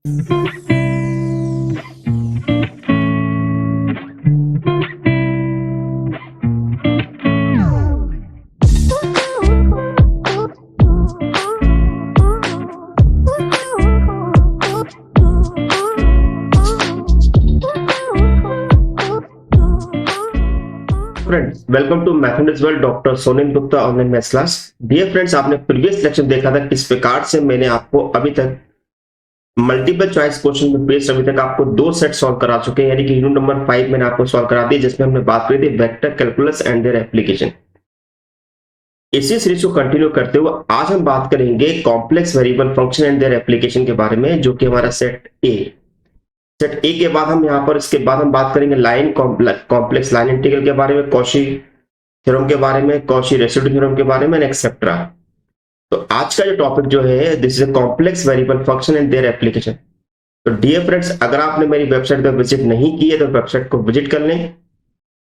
Friends, welcome to mathematics world doctor Sonil Gupta online maths class. Dear friends, आपने previous lecture देखा था किस प्रकार से मैंने आपको अभी तक मल्टीपल चॉइस क्वेश्चन में बेस्ड अभी तक आपको दो सेट सॉल्व करा चुके हैं, यानी कि यूनिट नंबर 5 मैंने आपको सॉल्व करा दिया, जिसमें हमने बात करी थी vector calculus and their application. इसी सीरीज को कंटिन्यू करते हुए आज हम बात करेंगे complex variable function and their application के बारे में, जो कि हमारा सेट ए के बाद हम यहाँ पर इसके बाद हम बात करेंगे लाइन कॉम्प्लेक्स लाइन इंटीग्रल के बारे में, कॉची थ्योरम के बारे में, कॉची रेसिड्यू थ्योरम के बारे में, एक्सेट्रा। तो आज का जो टॉपिक जो है, this is complex variable function and their application. तो डियर फ्रेंड्स, अगर आपने मेरी वेबसाइट पर विजिट नहीं की है तो वेबसाइट को विजिट कर लें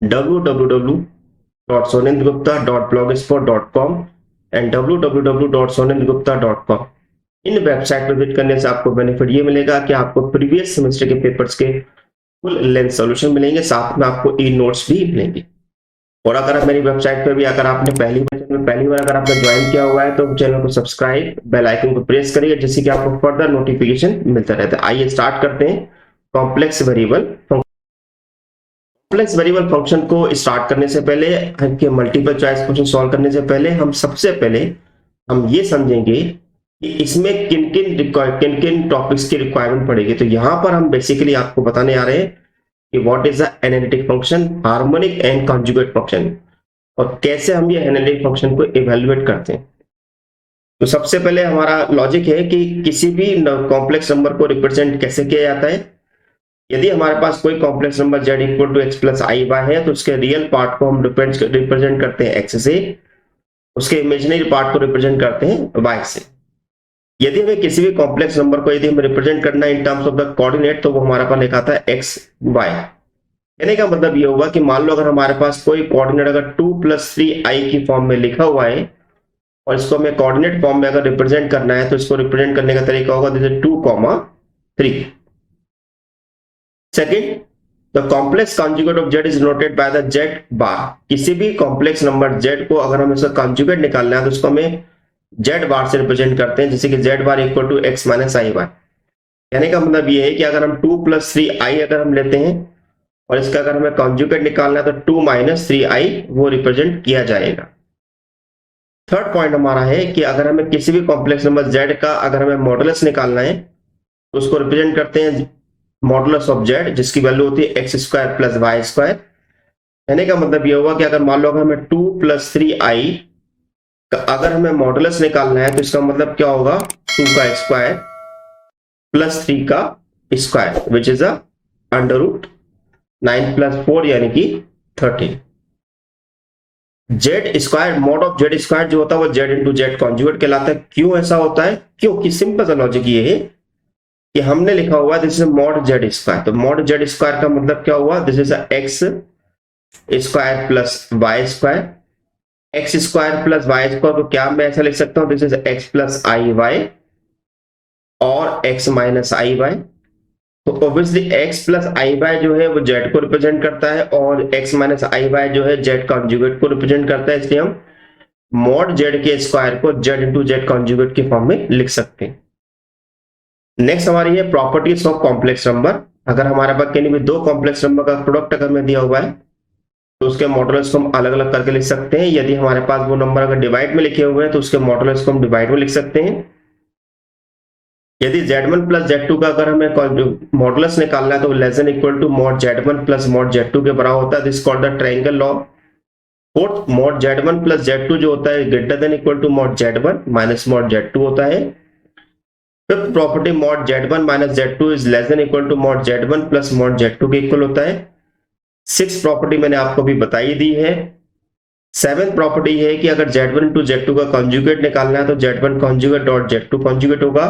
www.sonendgupta.blogspot.com and www.sonendgupta.com। In website पर विजिट करने से आपको बेनिफिट ये मिलेगा कि आपको प्रीवियस सेमेस्टर के पेपर्स के फुल लेंथ सॉल्यूशन मिलेंगे, साथ में आपको ई नोट्स भी मिलेंगे। और अगर आप मेरी वेबसाइट पर भी अगर आपने पहली बार अगर आपने ज्वाइन किया हुआ है तो चैनल को सब्सक्राइब, बेल आइकन को प्रेस करिए, जिससे कि आपको फर्दर नोटिफिकेशन मिलता रहता है। आइए स्टार्ट करते हैं कॉम्प्लेक्स वेरिएबल फंक्शन को स्टार्ट करने से पहले, हमके मल्टीपल चॉइस क्वेश्चन सॉल्व करने से पहले हम सबसे पहले हम ये समझेंगे कि इसमें किन किन टॉपिक्स की रिक्वायरमेंट पड़ेगी। तो यहां पर हम बेसिकली आपको बताने आ रहे हैं कि what is the analytic function, harmonic and conjugate function, और कैसे हम ये एनालिटिक फंक्शन को इवेल्युएट करते हैं। तो सबसे पहले हमारा लॉजिक है कि किसी भी कॉम्प्लेक्स नंबर को रिप्रेजेंट कैसे किया जाता है। यदि हमारे पास कोई complex number z equal to x plus i y है तो उसके रियल पार्ट को हम रिप्रेजेंट करते हैं x से, उसके इमेजिनरी पार्ट को रिप्रेजेंट करते हैं y से। यदि हमें किसी भी कॉम्प्लेक्स नंबर को यदि हमें रिप्रेजेंट करना है in terms of the coordinate, तो वो हमारे पास लिखा था एक्स वाई। कहने का मतलब ये होगा कि मान लो अगर हमारे पास कोई कोऑर्डिनेट अगर 2 + 3i की फॉर्म में लिखा हुआ है और इसको हमें कोऑर्डिनेट फॉर्म में अगर रिप्रेजेंट करना है तो इसको रिप्रेजेंट करने का तरीका होगा जैसे 2, 3। Second, the complex conjugate of z is denoted by the z बार। किसी भी कॉम्प्लेक्स नंबर z को अगर हमें इसका कॉन्जुगेट निकालना है तो उसको हमें z बार से रिप्रेजेंट करते हैं, जैसे कि z bar equal to x minus i y. कहने का मतलब ये है कि अगर हम 2 + 3i अगर हम लेते हैं और इसका अगर हमें कॉन्जुगेट निकालना है तो 2 - 3i वो रिप्रेजेंट किया जाएगा। थर्ड पॉइंट हमारा है कि अगर हमें किसी भी कॉम्प्लेक्स नंबर z का अगर हमें मॉडुलस निकालना है तो उसको रिप्रेजेंट करते हैं मॉडुलस ऑफ z, जिसकी वैल्यू होती है x² + y²। कहने का मतलब ये होगा कि अगर मान लो अगर हमें 2 + 3i का अगर हमें मॉडुलस निकालना है तो इसका मतलब क्या होगा 2 का स्क्वायर प्लस 3 का स्क्वायर, विच इज √9 + 4 यानी कि 13। Z square, mod of Z square जो होता है वो जेड इंटू जेड कॉन्जुगेट कहलाता है। क्यों ऐसा होता है? क्योंकि सिंपल सा लॉजिक ये है कि हमने लिखा हुआ this is mod Z square. तो मॉड जेड स्क्वायर का मतलब क्या हुआ, this is x² + y²। x² + y² को क्या मैं ऐसा लिख सकता हूं, दिस इज x + iy और x - iy। तो ऑब्वियसली x + iy जो है वो z को रिप्रेजेंट करता है और x - iy जो है z कॉन्जुगेट को रिप्रेजेंट करता है, इसलिए हम मॉड z के स्क्वायर को z इंटू जेड कॉन्जुगेट की फॉर्म में लिख सकते हैं। नेक्स्ट हमारी है प्रॉपर्टीज ऑफ कॉम्प्लेक्स नंबर। अगर हमारे पास कहीं भी दो कॉम्प्लेक्स नंबर का प्रोडक्ट अगर में दिया हुआ है तो उसके मॉडुलस को हम अलग अलग करके लिख सकते हैं। यदि हमारे पास वो नंबर अगर डिवाइड में लिखे हुए हैं तो उसके मॉडुलस को हम डिवाइड में लिख सकते हैं। यदि z1 + z2 का अगर हमें मॉडुलस निकालना है तो less than equal to mod z1 + mod z2 के बराबर होता है। This called the triangle law. Fourth, mod z1 + z2 जो होता है greater than equal to mod z1 minus mod z2 होता है। Fifth property, mod z1 - z2 is less than equal to mod z1 + mod z2 के equal होता है। Six property मैंने आपको भी बताई दी है। सेवेंथ प्रॉपर्टी है कि अगर z1 * z2 का कॉन्जुगेट निकालना है तो z1 conjugate dot z2 conjugate होगा।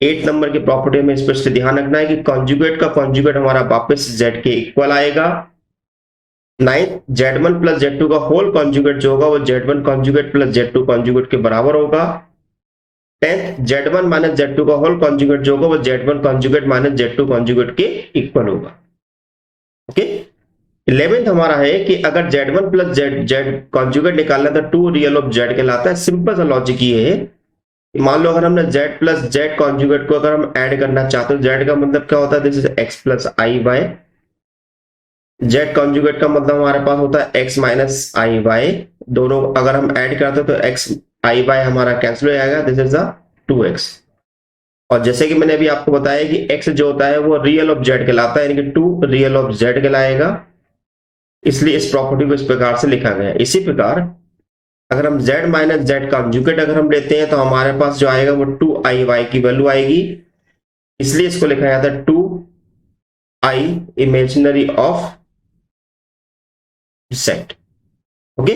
8 नंबर की प्रॉपर्टी में स्पेशली ध्यान रखना है कि कॉन्जुगेट का कॉन्जुगेट हमारा वापस z के इक्वल आएगा। 9th, z1 + z2 का होल कॉन्जुगेट जो होगा वो z1 कॉन्जुगेट + z2 कॉन्जुगेट के बराबर होगा। 10th Z1 माइनस Z2 का होल कॉन्जुगेट जो होगा वो Z1 conjugate minus Z2 conjugate के इक्वल होगा। ओके। 11th हमारा है कि अगर Z1 प्लस Z कॉन्जुगेट निकालना तो 2 रियल ऑफ Z कहलाता है। सिंपल सा लॉजिक ये है, मान लो अगर हमने Z प्लस Z कॉन्जुगेट को अगर हम ऐड करना चाहते हो, Z का मतलब क्या होता है, this is X plus i y. Z conjugate का मतलब हमारे पास होता है X माइनस आई वाई। दोनों अगर हम ऐड करते हैं तो X आई वाई हमारा कैंसिल हो जाएगा, दिस इज द 2X। और जैसे कि मैंने अभी आपको बताया कि X जो होता है वो रियल ऑफ Z कहलाता है, यानी कि 2 रियल ऑफ Z कहलाएगा, इसलिए इस प्रॉपर्टी को इस प्रकार से लिखा गया है। इसी प्रकार अगर हम Z माइनस Z कॉन्जुगेट अगर हम लेते हैं तो हमारे पास जो आएगा वो 2IY की वैल्यू आएगी, इसलिए इसको लिखा जाता है 2I imaginary of Z। Okay.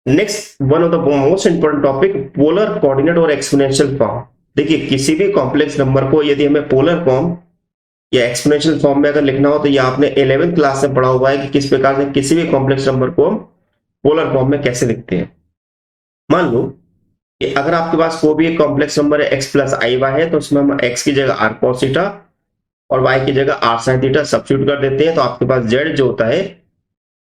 Next one of the most important topic, polar coordinate और एक्सपोनेंशियल फॉर्म। देखिए किसी भी कॉम्प्लेक्स नंबर को यदि हमें पोलर फॉर्म या एक्सपोनेंशियल फॉर्म में अगर लिखना हो तो ये आपने 11th क्लास में पढ़ा हुआ है कि किस प्रकार से किसी भी कॉम्प्लेक्स नंबर को हम पोलर फॉर्म में कैसे लिखते हैं। मान लो कि अगर आपके पास कोई भी एक कॉम्प्लेक्स नंबर है x प्लस आई वाई है, तो उसमें हम x की जगह r cos थीटा और y की जगह r sin थीटा सब्स्टिट्यूट कर देते हैं, तो आपके पास z जो होता है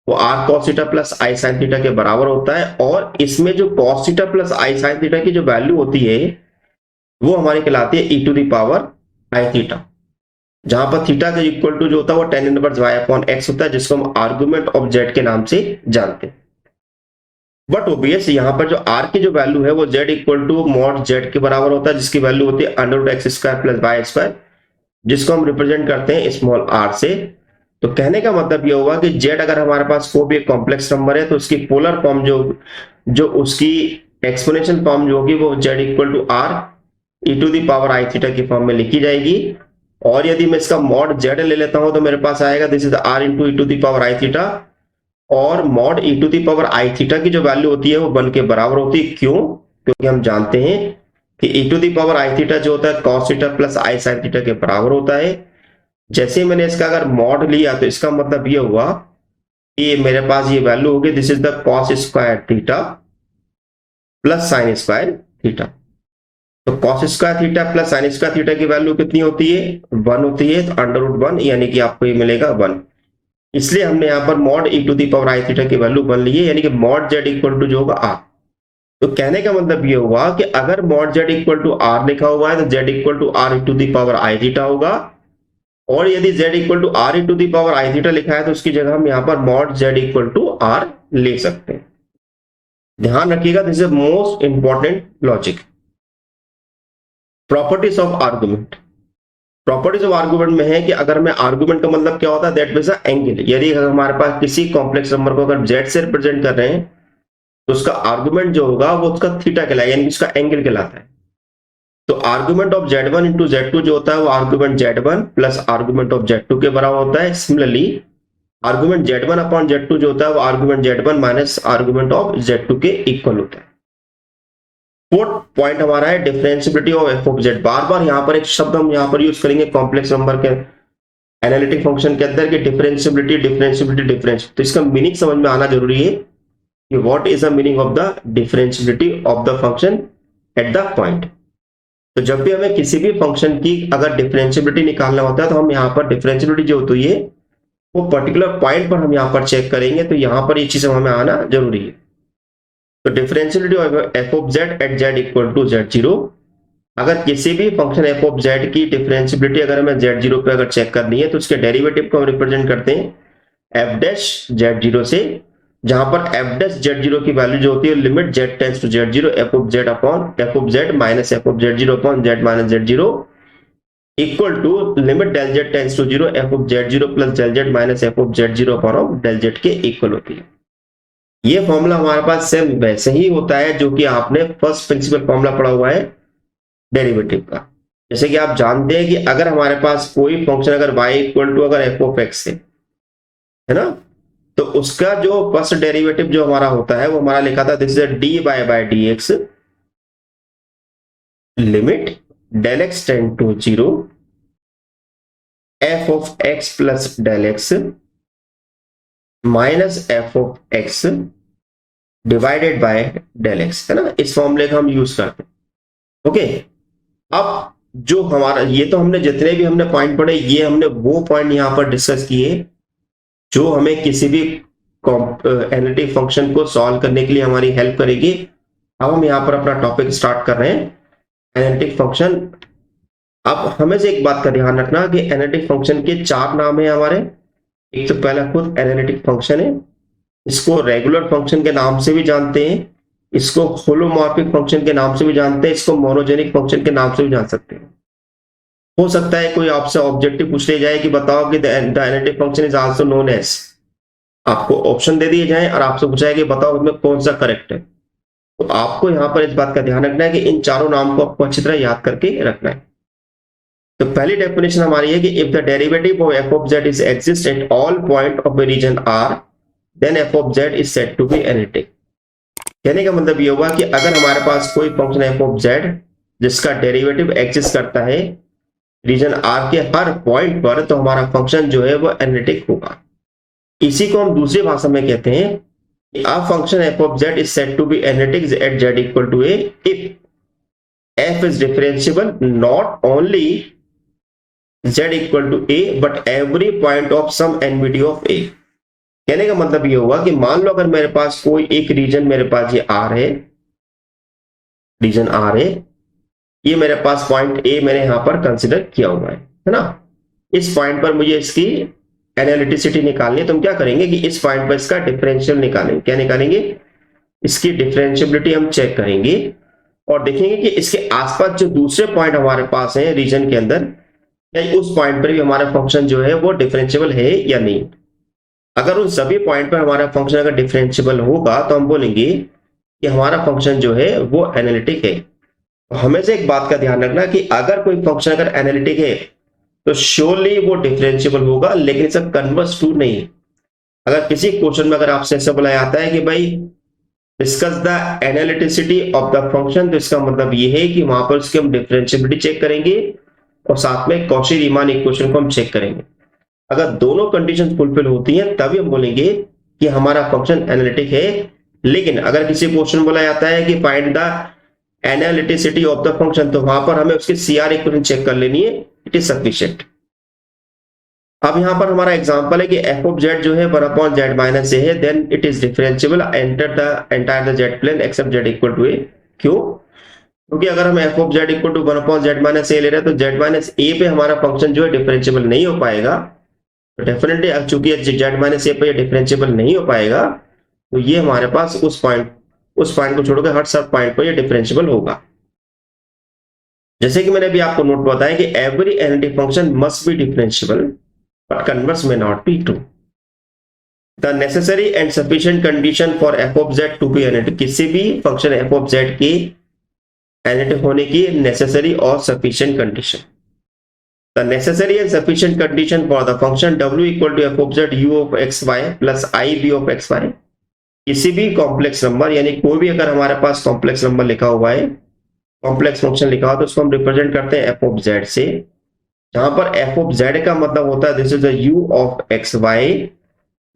वो r cos theta plus i sin theta के बराबर होता है। और इसमें जो cos theta plus i sin theta की जो वैल्यू होती है वो हमारी कहलाती है e to the power i theta, जहां पर थीटा के इक्वल टू जो होता है वो tan inverse y upon x होता है, जिसको हम आर्गुमेंट ऑफ z के नाम से जानते हैं। बट ओबियस यहाँ पर जो r की जो वैल्यू है वो z equal to mod z के बराबर होता है, जिसकी वैल्यू होती है under root x square plus y square, जिसको हम रिप्रेजेंट करते हैं स्मॉल r से। तो कहने का मतलब ये होगा कि z अगर हमारे पास कोई भी एक कॉम्प्लेक्स नंबर है तो उसकी पोलर फॉर्म जो उसकी एक्सपोनेंशियल फॉर्म जो होगी वो z equal to r e to the power i theta की फॉर्म में लिखी जाएगी। और यदि मैं इसका मॉड z ले लेता हूं तो मेरे पास आएगा this is r into e to the power i theta, और mod e to the power i theta की जो वैल्यू होती है वो 1 के बराबर होती है। क्यों? क्योंकि हम जानते हैं कि e to the power i theta जो होता है cos theta plus i sin theta के बराबर होता है। जैसे ही मैंने इसका अगर मॉड लिया तो इसका मतलब ये हुआ कि मेरे पास ये वैल्यू होगी this is the cos square theta plus sin square theta. तो cos square theta plus sin square theta की वैल्यू कितनी होती है? 1 होती है, तो अंडर रूट 1 यानी कि आपको ये मिलेगा 1। इसलिए हमने यहां पर mod e to the power i theta की वैल्यू 1 ली है, यानी कि मॉड z इक्वल टू जो होगा r। तो कहने का मतलब ये हुआ कि अगर mod z equal to r लिखा हुआ है तो z equal to r to the power i theta होगा, और यदि z equal to r to the power i theta लिखा है तो उसकी जगह हम यहां पर mod z equal to r ले सकते हैं। ध्यान रखिएगा, this is most important logic. Properties of argument. Properties of argument में है कि अगर मैं आर्गुमेंट का मतलब क्या होता है, दैट मींस एंगल। यदि हमारे पास किसी कॉम्प्लेक्स नंबर को अगर z से रिप्रेजेंट कर रहे हैं तो उसका आर्गुमेंट जो होगा वो उसका थीटा कहलाएगा, यानी उसका एंगल कहलाता है। तो argument of z1 into z2 जो होता है वो argument z1 plus argument of z2 के बराबर होता है। Similarly argument z1 upon z2 जो होता है वो argument z1 minus argument of z2 के इक्वल होता है। फोर्थ पॉइंट हमारा है differentiability of f of z. बार बार यहां पर एक शब्द हम यहां पर यूज करेंगे कॉम्प्लेक्स नंबर के एनालिटिक फंक्शन के अंदर कि डिफरेंशिएबिलिटी डिफरेंशिएबिलिटी डिफरेंस। तो इसका मीनिंग समझ में आना जरूरी है कि what is the meaning of the differentiability of the function at the point. तो जब भी हमें किसी भी फंक्शन की अगर डिफरेंशिएबिलिटी निकालना होता है तो हम यहाँ पर डिफरेंशिएबिलिटी जो होती है वो पर्टिकुलर पॉइंट पर हम यहाँ पर चेक करेंगे, तो यहाँ पर ये चीज हमें आना जरूरी है। तो differentiability of f of z at z equal to z zero. अगर किसी भी फंक्शन एफ ऑफ जेड की डिफरेंशिएबिलिटी अगर हमें जेड जीरो पे अगर चेक करनी है तो उसके डेरिवेटिव को हम रिप्रेजेंट करते हैं एफ डैश जेड जीरो से, जहां पर एफ डैश जेड जीरो की वैल्यू जो होती है limit z tends to z zero f of z upon f of z minus f of z zero upon z minus z zero equal to limit del z tends to zero f of z zero plus del z minus f of z zero upon del z के equal होती है। ये formula हमारे पास same वैसे ही होता है जो कि आपने फर्स्ट प्रिंसिपल फॉर्मूला पढ़ा हुआ है डेरिवेटिव का। जैसे कि आप जानते हैं कि अगर हमारे पास कोई फंक्शन अगर y इक्वल टू अगर एफ ऑफ एक्स है ना, तो उसका जो फर्स्ट डेरिवेटिव जो हमारा होता है वो हमारा लिखा था this is d y by d x limit del x tend to zero f of x plus del x minus f of x divided by del x, है ना। इस फॉर्मूले का हम यूज करते हैं। ओके, अब जो हमारा ये तो हमने जितने भी हमने पॉइंट पढ़े ये हमने वो पॉइंट यहां पर डिस्कस किए जो हमें किसी भी एनालिटिक फंक्शन को सॉल्व करने के लिए हमारी हेल्प करेगी। अब हम यहां पर अपना टॉपिक स्टार्ट कर रहे हैं एनालिटिक फंक्शन। अब हमें से एक बात का ध्यान रखना कि एनालिटिक फंक्शन के चार नाम है हमारे। एक तो पहला खुद एनालिटिक फंक्शन है, इसको रेगुलर फंक्शन के नाम से भी जानते हैं, इसको होलोमॉर्फिक फंक्शन के नाम से भी जानते हैं, इसको मोनोजेनिक फंक्शन के नाम से भी जान सकते हैं। हो सकता है कोई आपसे ऑब्जेक्टिव पूछ ले जाए कि बताओ कि the analytic function is also known as, आपको ऑप्शन दे दिए जाए और आपसे पूछा है कि बताओ इसमें कौन सा करेक्ट है। तो आपको यहां पर इस बात का ध्यान रखना है कि इन चारों नाम को आपको अच्छी तरह याद करके रखना है। तो पहली डेफिनेशन हमारी है कि if the derivative of f of z is exist at all point of a region r then f of z is said to be analytic. कहने का मतलब ये हुआ कि अगर हमारे पास कोई फंक्शन एफ ऑफ जेड जिसका डेरिवेटिव एग्जिस्ट करता है रीजन आर के हर पॉइंट पर, तो हमारा फंक्शन जो है वो एनालिटिक होगा। इसी को हम दूसरी भाषा में कहते हैं a function f of z is said to be analytic at z equal to a if f is differentiable not only z equal to a but every point of some nvd of a। कहने का मतलब ये हुआ कि मान लो अगर मेरे पास कोई एक रीजन, मेरे पास ये r है, रीजन r है, ये मेरे पास पॉइंट a मैंने यहां पर कंसिडर किया हुआ है ना। इस पॉइंट पर मुझे इसकी एनालिटिसिटी निकालनी है, तो हम क्या करेंगे कि इस पॉइंट पर इसका डिफरेंशियल निकालेंगे। क्या निकालेंगे? इसकी डिफरेंशियबिलिटी हम चेक करेंगे और देखेंगे कि इसके आसपास जो दूसरे पॉइंट हमारे पास हैं रीजन के अंदर, या उस पॉइंट पर भी हमारा फंक्शन जो है वो डिफरेंशियबल है या नहीं। अगर उन सभी पॉइंट पर हमारा फंक्शन अगर डिफरेंशियबल होगा तो हम बोलेंगे कि हमारा फंक्शन जो है वो एनालिटिक है। तो हमें से एक बात का ध्यान रखना कि अगर कोई फंक्शन अगर एनालिटिक है तो श्योरली वो डिफरेंशियबल होगा, लेकिन सब कन्वर्स टू नहीं। अगर किसी क्वेश्चन में अगर आपसे ऐसा बोला जाता है कि भाई discuss the analyticity of the function, तो इसका मतलब ये है कि वहां पर उसकी हम डिफरेंशियबिलिटी चेक करेंगे और साथ में कॉची रीमान इक्वेशन को हम चेक करेंगे। अगर दोनों कंडीशन फुलफिल होती हैं तभी हम बोलेंगे कि हमारा फंक्शन एनालिटिक है। लेकिन अगर किसी क्वेश्चन बोला जाता है कि find the analyticity of the function, तो वहां पर हमें उसकी सीआर इक्वेशन चेक कर लेनी है, इट इज सफिशिएंट। अब यहां पर हमारा एग्जांपल है कि f ऑफ z जो है 1/z माइनस a है, then it is differentiable enter the entire the z plane except z equal to a। क्यों? क्योंकि अगर हम f of z equal to 1/z minus a ले रहे हैं तो z माइनस a पे हमारा फंक्शन जो है डिफरेंशियबल नहीं हो पाएगा। तो डेफिनेटली चूंकि z माइनस a पे डिफरेंशियबल नहीं हो पाएगा तो ये हमारे पास उस पॉइंट को छोड़कर हर सब पॉइंट पर ये डिफरेंशियबल होगा। जैसे कि मैंने अभी आपको नोट बताया कि every analytic function must be differentiable but converse may not be true. The necessary and sufficient condition for f of z to be analytic, किसी भी फंक्शन f of z के एनालिटिक होने की necessary और sufficient condition। The necessary and sufficient condition for the function w equal to f of z u of x y plus I b of x y, किसी भी complex number, यानी कोई भी अगर हमारे पास कॉम्प्लेक्स नंबर लिखा हुआ है, कॉम्प्लेक्स फंक्शन लिखा हुआ, तो उसको हम रिप्रेजेंट करते हैं f of z से, जहां पर f ऑफ z का मतलब होता है this is u of x y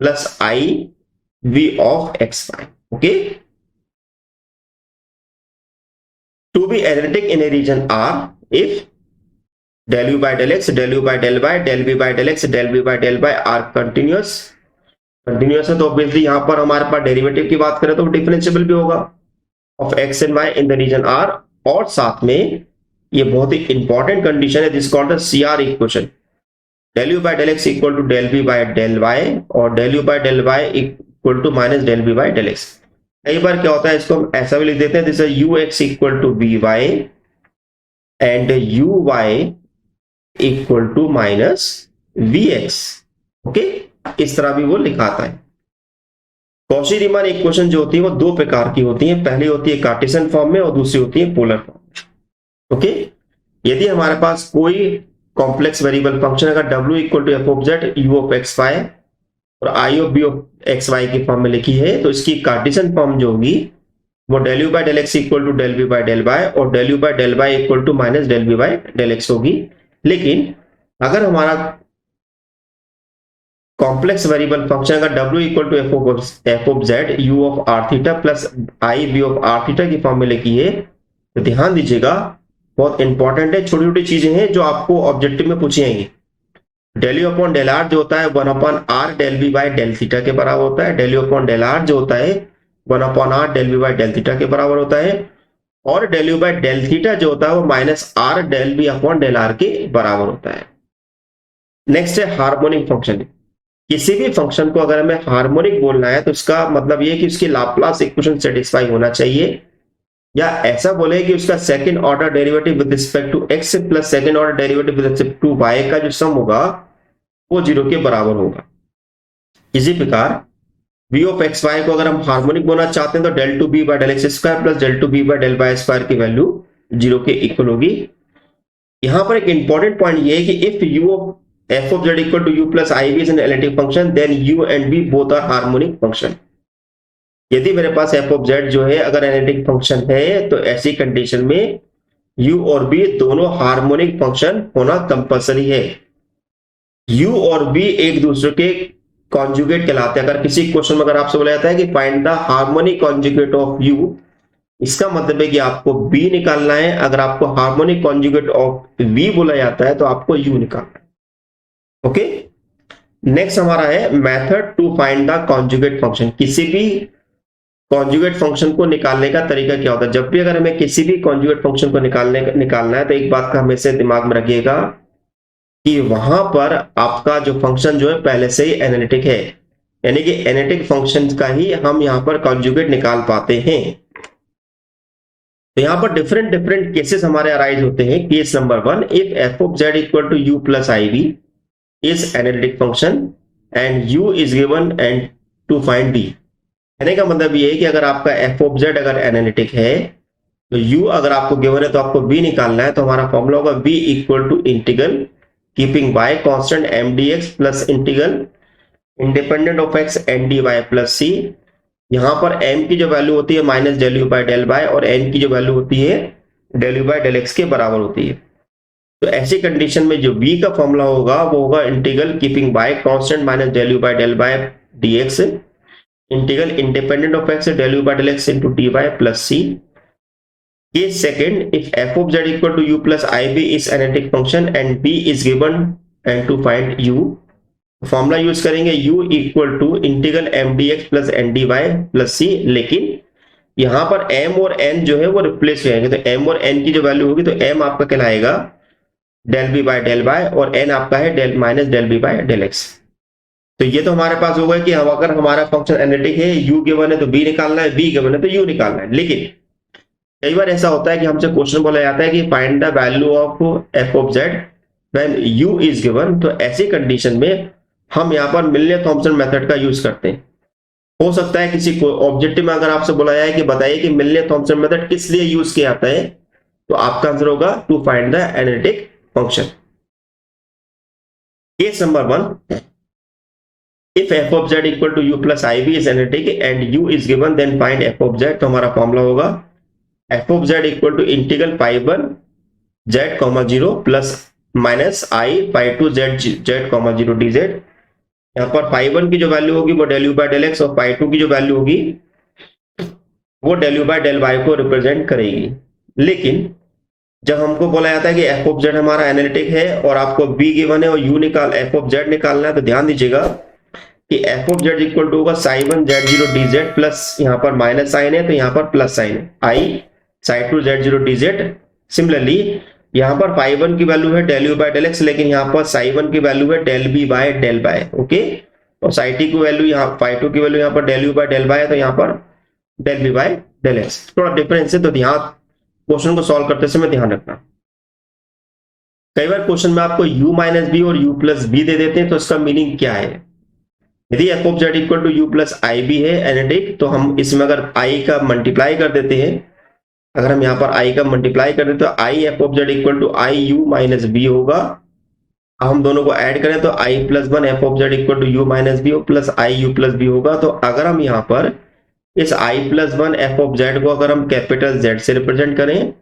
plus i v of x y. Okay, to be analytic in a region r if del u by del x del u by del y del v by del x del v by del y are continuous है, तो obviously यहां पर हमारे पास derivative की बात करें तो differentiable भी होगा of x and y in the region r। और साथ में ये बहुत ही इंपॉर्टेंट कंडीशन है this called the CR equation, del u by del x equal to del v by del y और del u by del y equal to minus del v by del x। कई बार क्या होता है, इसको हम ऐसा भी लिख देते हैं this is ux equal to vy and uy equal to minus vx। Okay, इस तरह भी वो लिखाता है। कॉची रीमान इक्वेशन जो होती है वो दो प्रकार की होती है, पहली होती है कार्टेशियन फॉर्म में और दूसरी होती है पोलर फॉर्म में। ओके, यदि हमारे पास कोई कॉम्प्लेक्स वेरिएबल फंक्शन अगर w equal to f of z u of x y और i of v of x y की फॉर्म में लिखी है, तो इसकी कार्टेशियन फॉर्म जो होगी वो del u by del x equal to del v by del y और del u by del y equal to minus del v by del x होगी। लेकिन अगर हमारा कॉम्प्लेक्स वेरिएबल फंक्शन अगर w equal to f of z u of r theta plus i B of r theta की form में लिखी है, तो ध्यान दीजिएगा, बहुत इंपॉर्टेंट है, छोटी छोटी चीजें हैं जो आपको ऑब्जेक्टिव में पूछी जाएंगी। Del u upon del r जो होता है 1 upon r del B by del theta के बराबर होता है। Del u upon del r जो होता है 1 upon r del B by del theta के बराबर होता है। और del u by del theta जो होता है वो minus r del b upon del r के बराबर होता है। नेक्स्ट है हार्मोनिक फंक्शन। किसी भी फंक्शन को अगर हमें हार्मोनिक बोलना है तो इसका मतलब ये है कि उसकी लाप्लास इक्वेशन सेटिस्फाई होना चाहिए, या ऐसा बोले कि उसका second order derivative with respect to x plus second order derivative with respect to y का जो सम होगा वो 0 के बराबर होगा। इसी प्रकार v ऑफ एक्स वाई को अगर हम हार्मोनिक बोलना चाहते हैं तो del two b by del x square plus del two b by del y square की वैल्यू 0 के इक्वल होगी। यहां पर एक इंपॉर्टेंट पॉइंट ये है कि if u of f of z equal to u plus i b is an analytic function then u and b both are harmonic function. यदि मेरे पास f ऑफ z जो है अगर एनालिटिक फंक्शन है तो ऐसी कंडीशन में u और b दोनों हार्मोनिक फंक्शन होना कंपलसरी है। u और b एक दूसरे के कॉन्जुगेट कहलाते हैं। अगर किसी क्वेश्चन में अगर आपसे बोला जाता है कि find the harmonic conjugate of u, इसका मतलब है कि आपको b निकालना है। अगर आपको हार्मोनिक कॉन्जुगेट ऑफ v बोला जाता है तो आपको u निकालना है। ओके, नेक्स्ट हमारा है method to find the conjugate function. किसी भी कॉन्जुगेट फंक्शन को निकालने का तरीका क्या होता है? जब भी अगर हमें किसी भी कॉन्जुगेट फंक्शन को निकालना है तो एक बात का हमेशा दिमाग में रखिएगा कि वहां पर आपका जो फंक्शन जो है पहले से ही एनालिटिक है, यानी कि एनालिटिक फंक्शन का ही हम यहां पर कॉन्जुगेट निकाल पाते हैं। तो यहां पर डिफरेंट डिफरेंट केसेस हमारे अराइज होते हैं। Case number 1, if f of z equal to u plus i B is analytic function and u is given and to find b. कहने का मतलब ये है कि अगर आपका एफ ऑफ जेड अगर एनालिटिक है तो यू अगर आपको गिवन है तो आपको बी निकालना है। तो हमारा फॉर्मूला होगा v equal to integral keeping by constant m d x plus integral independent of x n d y plus c. यहां पर m की जो वैल्यू होती है minus del u by del y और n की जो वैल्यू होती है del u by del x के बराबर होती है। तो ऐसी कंडीशन में जो b का फॉर्मूला होगा वो होगा integral keeping by constant minus del u by del y d x integral independent of x del u by del x into d y plus c. Case second, if f of z equal to u plus ib is analytic function and b is given and to find u, formula use करेंगे u equal to integral m d x plus n d y plus c. लेकिन यहां पर m और n जो है वो replace हो जाएंगे। तो m और n की जो वैल्यू होगी तो m आपका कहलाएगा del B by del y और n आपका है del minus del B by del x. तो ये तो हमारे पास होगा कि हम अगर हमारा फंक्शन एनालिटिक है, u गिवन है तो b निकालना है, b गिवन है तो u निकालना है। लेकिन कई बार ऐसा होता है कि हमसे क्वेश्चन बोला जाता है कि find the value of f of z when u is given. तो ऐसी कंडीशन में हम यहाँ पर मिलने थॉम्पसन मेथड का यूज करते हैं। हो सकता है किसी को ऑब्जेक्टिव में अगर आपसे बुलाया है कि बताइए कि मिलने थॉम्पसन मेथड किस लिए यूज किया जाता है, तो आपका आंसर होगा to find the analytic function. Case number 1, if f of z equal to u plus i B is analytic and u is given then find f of z। तो हमारा फॉर्मूला होगा f of z equal to integral pi 1 z comma 0 plus minus i pi 2 z comma 0 dz। यहाँ पर पाई 1 की जो value होगी वो del u by del x और पाई 2 की जो वैल्यू होगी वो del u by del y को रिप्रेजेंट करेगी। लेकिन जब हमको बोला जाता है कि f ऑफ z हमारा एनालिटिक है और आपको b गिवन है और u f ऑफ z निकालना है, तो ध्यान दीजिएगा कि f of z equal to होगा साइन 1 z0 dz प्लस यहाँ पर माइनस साइन है तो यहाँ पर प्लस साइन है आई साइन 2 z0 dz। सिमिलरली यहाँ पर फाई 1 की वैल्यू है del u by del x, लेकिन यहाँ पर साई 1 की वैल्यू है del B by del y. Okay, और साई टी की वैल्यू यहाँ फाई 2 की वैल्यू यहाँ पर del u by del y है तो यहाँ पर del B by del x. थोड़ा डिफरेंस है तो ध्यान क्वेश्चन को सॉल्व करते समय ध्यान रखना। कई बार क्वेश्चन में आपको u माइनस बी और u प्लस बी दे देते हैं, तो इसका मीनिंग क्या है? यदि f of z equal to u plus i b है एनालिटिक, तो हम इसमें अगर i का मल्टीप्लाई कर देते हैं, अगर हम यहाँ पर i का मल्टीप्लाई कर देते तो i f of z equal to i u minus b होगा। अब हम दोनों को ऐड करें तो i plus 1 f of z equal to u minus b plus i u plus b होगा। तो अगर हम यहाँ पर इस i plus 1 f of z को अगर हम कैपिटल Z से रिप्रेजेंट करें,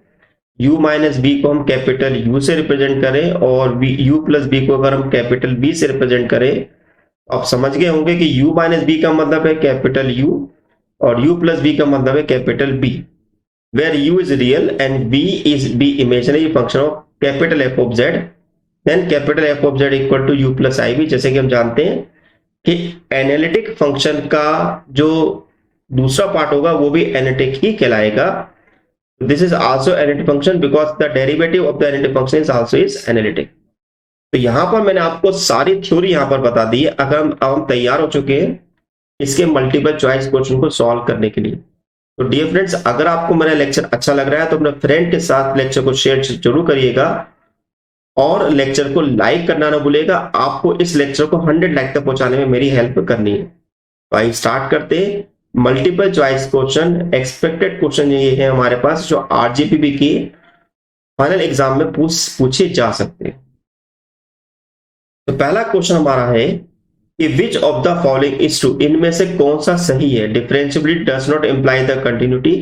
u माइनस बी को हम कैपिटल U से रिप्रेजेंट करें और u प्लस बी को अगर हम कैपिटल B से रिप्रेजेंट करें, आप समझ गए होंगे कि u माइनस बी का मतलब है कैपिटल U और u प्लस बी का मतलब है capital B। where u is real and b is imaginary function of capital F of z, then capital F of z equal to u plus ib। जैसे कि हम जानते हैं कि एनालिटिक फंक्शन का जो दूसरा पार्ट होगा वो भी एनालिटिक ही कहलाएगा। This is also analytic function because the derivative of the analytic function is also is analytic. तो यहां पर मैंने आपको सारी थ्योरी यहां पर बता दी है। अगर हम तैयार हो चुके हैं इसके मल्टीपल चॉइस क्वेश्चन को सॉल्व करने के लिए। तो डियर फ्रेंड्स, अगर आपको मेरा लेक्चर अच्छा लग रहा है तो अपने फ्रेंड के साथ लेक्चर को शेयर जरूर करिएगा और लेक्चर को लाइक करना ना भूलिएगा। आपको इस लेक्चर को 100 लाइक तक पहुंचाने में मेरी हेल्प करनी है। तो आइए स्टार्ट करते हैं। Multiple choice question, expected question ये है हमारे पास जो आरजीपीबी के फाइनल एग्जाम में पूछे जा सकते हैं। तो पहला क्वेश्चन हमारा है कि विच of the following is true, इनमें से कौन सा सही है। Differentiability does not imply the continuity.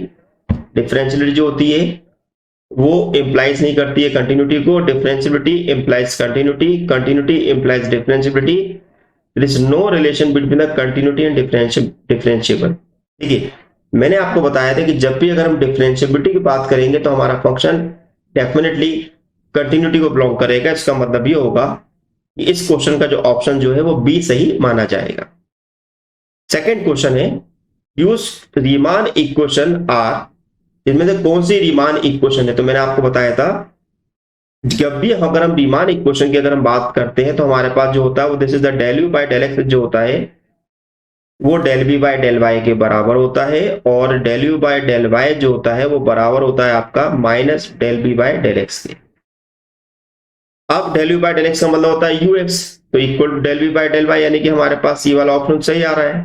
Differentiability जो होती है वो इंप्लाइज नहीं करती है कंटिन्यूटी को। Differentiability implies continuity, continuity implies differentiability. There is no relation between the continuity and differentiable. देखिए, मैंने आपको बताया था कि जब भी अगर हम डिफरेंशियबिलिटी की बात करेंगे तो हमारा फंक्शन डेफिनेटली कंटिन्यूटी को बिलोंग करेगा। इसका मतलब ये होगा कि इस क्वेश्चन का जो ऑप्शन जो है वो बी सही माना जाएगा। सेकंड क्वेश्चन है यूज रीमान इक्वेशन आर, इनमें से कौन सी रीमान इक्वेशन है। तो मैंने आपको बताया था जब भी अगर हम रीमान इक्वेशन की अगर हम बात करते हैं तो हमारे पास जो होता है वो this is the del u by del x जो होता है वो del B by del y के बराबर होता है, और del u by del y जो होता है वो बराबर होता है आपका minus del B by del x के। अब del u by del x का मतलब होता है यू एक्स, तो equal to del B by del y, यानी कि हमारे पास ये वाला ऑप्शन सही आ रहा है।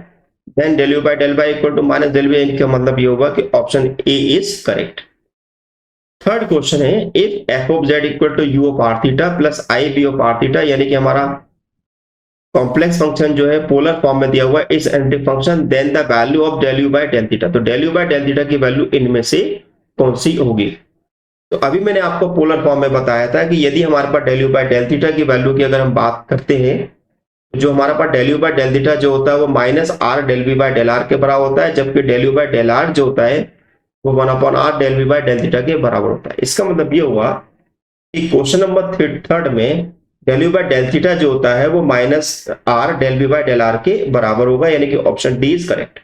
Then del u by del y equal to minus del v, इनका मतलब ये होगा कि option a is correct. Third question है if f of z equal to u of r theta plus i B of r theta, यानी कि हमारा complex function जो है पोलर फॉर्म में दिया हुआ है इस analytic function, then the value of del u by del theta. तो del u by del theta की वैल्यू इनमें से कौन सी होगी। तो अभी मैंने आपको पोलर फॉर्म में बताया था कि यदि हमारे पास del u by del theta की वैल्यू की अगर हम बात करते हैं जो हमारे पास del u by del theta जो होता है वो minus r del B by del r के बराबर होता है, जबकि del u by del r जो होता है वो 1/r del B by del theta के बराबर होता है। इसका मतलब ये हुआ कि क्वेश्चन नंबर थर्ड में del u by del theta जो होता है वो minus r del B by del r के बराबर होगा, यानी कि option d is correct.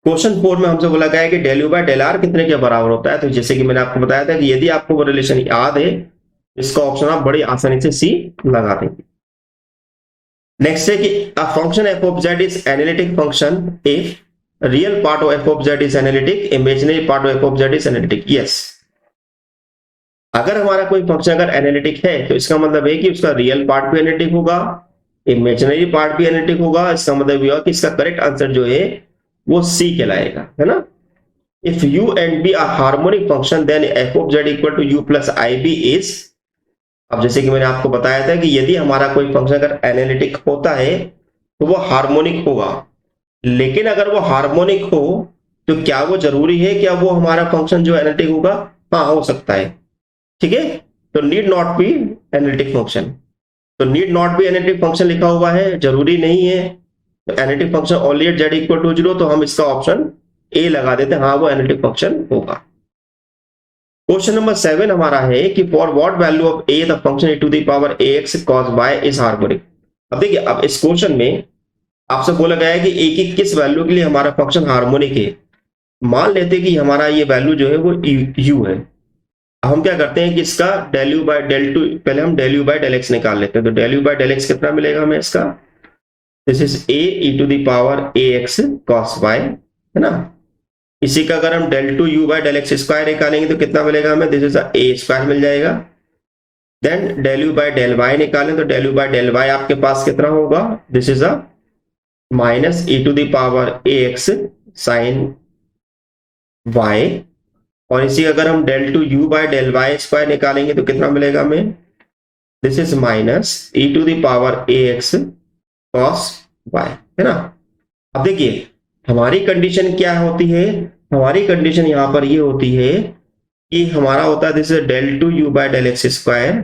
Question 4 में हमसे बोला गया है कि del u by del r कितने के बराबर होता है। तो जैसे कि मैंने आपको बताया था कि यदि आपको वो रिलेशन याद है इसका ऑप्शन आप बड़ी आसानी से सी लगा देंगे। नेक्स्ट है कि a function f of z is analytic function if real part of f of z is analytic, imaginary part of f of z is analytic. Yes, अगर हमारा कोई फंक्शन अगर एनालिटिक है तो इसका मतलब है कि उसका रियल पार्ट भी एनालिटिक होगा, इमेजिनरी पार्ट भी एनालिटिक होगा। इसका मतलब यह कि इसका करेक्ट आंसर जो है वो सी कहलाएगा, है ना। If u and b are harmonic function then f of z equal to u plus ib is। अब जैसे कि मैंने आपको बताया था कि यदि हमारा कोई फंक्शन अगर एनालिटिक होता है तो वो हार्मोनिक होगा, लेकिन अगर वो हार्मोनिक हो तो क्या वो जरूरी है क्या वो हमारा फंक्शन जो एनालिटिक होगा। हाँ, हो सकता है, ठीक है। तो need not be analytic function, तो need not be analytic function लिखा हुआ है, जरूरी नहीं है। तो analytic function only at z equal to 0, तो हम इसका ऑप्शन ए लगा देते हैं, हाँ वो एनालिटिक फंक्शन होगा। क्वेश्चन नंबर 7 हमारा है कि for what value of a the function e to the power ax cos y is harmonic. अब देखिए, अब इस क्वेश्चन में आपसे बोला गया है कि ए की किस वैल्यू के लिए हमारा फंक्शन हार्मोनिक है। मान लेते हैं कि हमारा ये वैल्यू जो है वो यू है। अब हम क्या करते हैं कि इसका del u by del two, पहले हम del u by del x निकाल लेते हैं। तो del u by del x कितना मिलेगा हमें इसका, this is a e to the power ax cos y, है ना। इसी का अगर हम del two u by del x square निकालेंगे तो कितना मिलेगा हमें, दिस इज a स्क्वायर मिल जाएगा। Then del u by del y निकालें तो del u by del y आपके पास कितना होगा, this is a minus e to the power ax sine y, और इसी अगर हम del two u by del y square निकालेंगे तो कितना मिलेगा हमें, this is minus e to the power ax cos y, है ना। अब देखिए हमारी कंडीशन क्या होती है, हमारी कंडीशन यहां पर ये होती है कि हमारा होता है this is del two u by del x square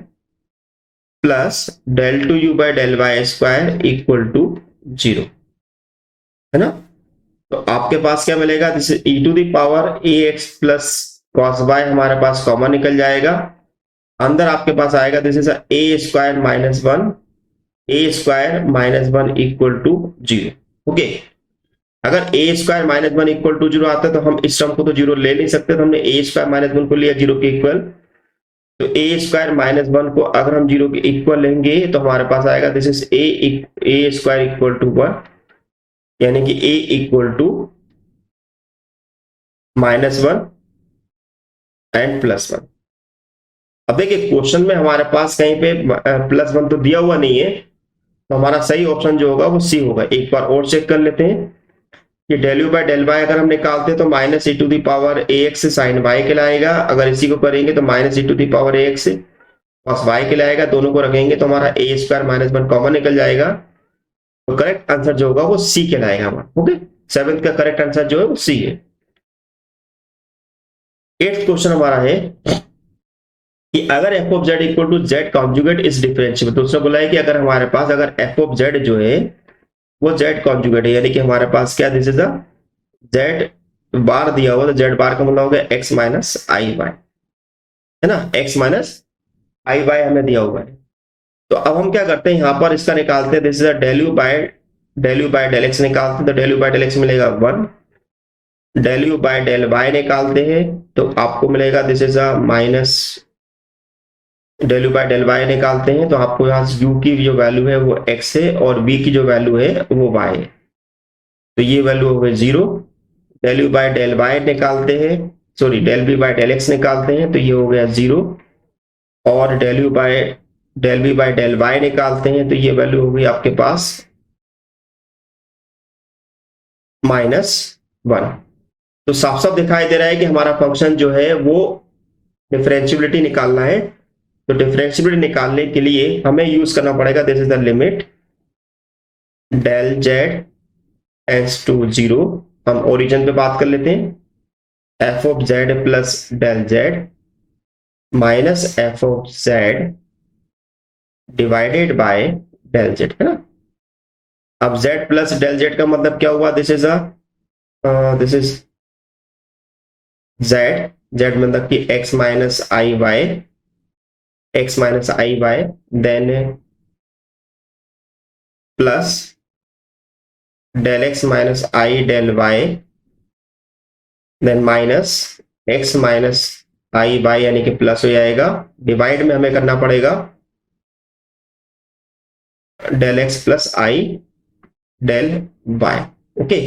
plus del two u by del y square equal to 0, है ना। तो आपके पास क्या मिलेगा, this is e to the power a x plus cos y हमारे पास कॉमन निकल जाएगा, अंदर आपके पास आएगा this is a square minus one, a square minus one equal to zero. Okay, अगर a square minus one equal to zero आता है तो हम इस टर्म को तो जीरो ले नहीं सकते, तो हमने ए स्क्वायर माइनस वन को लिया जीरो के इक्वल। तो ए स्क्वायर माइनस वन को अगर हम जीरो के इक्वल लेंगे तो हमारे पास आएगा this is a square equal to one, यानी कि a equal to minus one and plus one. अब देखिए क्वेश्चन में हमारे पास कहीं पे प्लस वन तो दिया हुआ नहीं है, तो हमारा सही ऑप्शन जो होगा वो सी होगा। एक बार और चेक कर लेते हैं कि del u by del y अगर हम निकालते हैं तो minus e to the power a x sine y कहलाएगा, अगर इसी को करेंगे तो minus e to the power a x cos y कहलाएगा, दोनों को रखेंगे तो हमारा a square minus one common निकल जाएगा, तो करेक्ट आंसर जो होगा वो सी कहलाएगा हमारा। ओके, सेवेंथ का करेक्ट आंसर जो है वो सी है। एट्थ क्वेश्चन हमारा है कि अगर f of z equal to z conjugate is differentiable, तो उसने बोला है कि अगर हमारे पास अगर एफ ऑफ जेड जो है वो जेड कॉन्जुगेट है, यानी कि हमारे पास क्या दिस इज अ जेड बार दिया हुआ, तो जेड बार का मतलब हो गया एक्स माइनस आई वाई, है ना, एक्स माइनस आई वाई हमें दिया हुआ है। तो अब हम क्या करते हैं, यहां पर इसका निकालते हैं, this is a del u by del x निकालते हैं, तो del u by del x मिलेगा one, del u by del y निकालते हैं तो आपको मिलेगा this is a minus, del u by del y निकालते हैं तो आपको यहाँ u की जो वैल्यू है वो x है और v की जो वैल्यू है वो y है, तो ये वैल्यू हो गई zero. Del u by del y निकालते हैं, sorry del v by del x निकालते हैं तो ये हो गया जीरो, और del u by del v by del y निकालते हैं तो ये वैल्यू हो गई आपके पास माइनस वन। तो साफ साफ दिखाई दे रहा है कि हमारा फंक्शन जो है वो डिफरेंशियबिलिटी निकालना है, तो डिफरेंशियबिलिटी निकालने के लिए हमें यूज करना पड़ेगा this is the limit del z tends to zero. हम ओरिजिन पे बात कर लेते हैं, f of z plus del z minus f of z divided by del z, है ना। अब जेड प्लस डेल जेड का मतलब क्या हुआ, दिस इज जेड, जेड मतलब कि x minus i y, x minus I y, then plus del x minus I del y, then minus x minus I y यानी कि प्लस हो जाएगा, डिवाइड में हमें करना पड़ेगा del x plus I del y। Okay,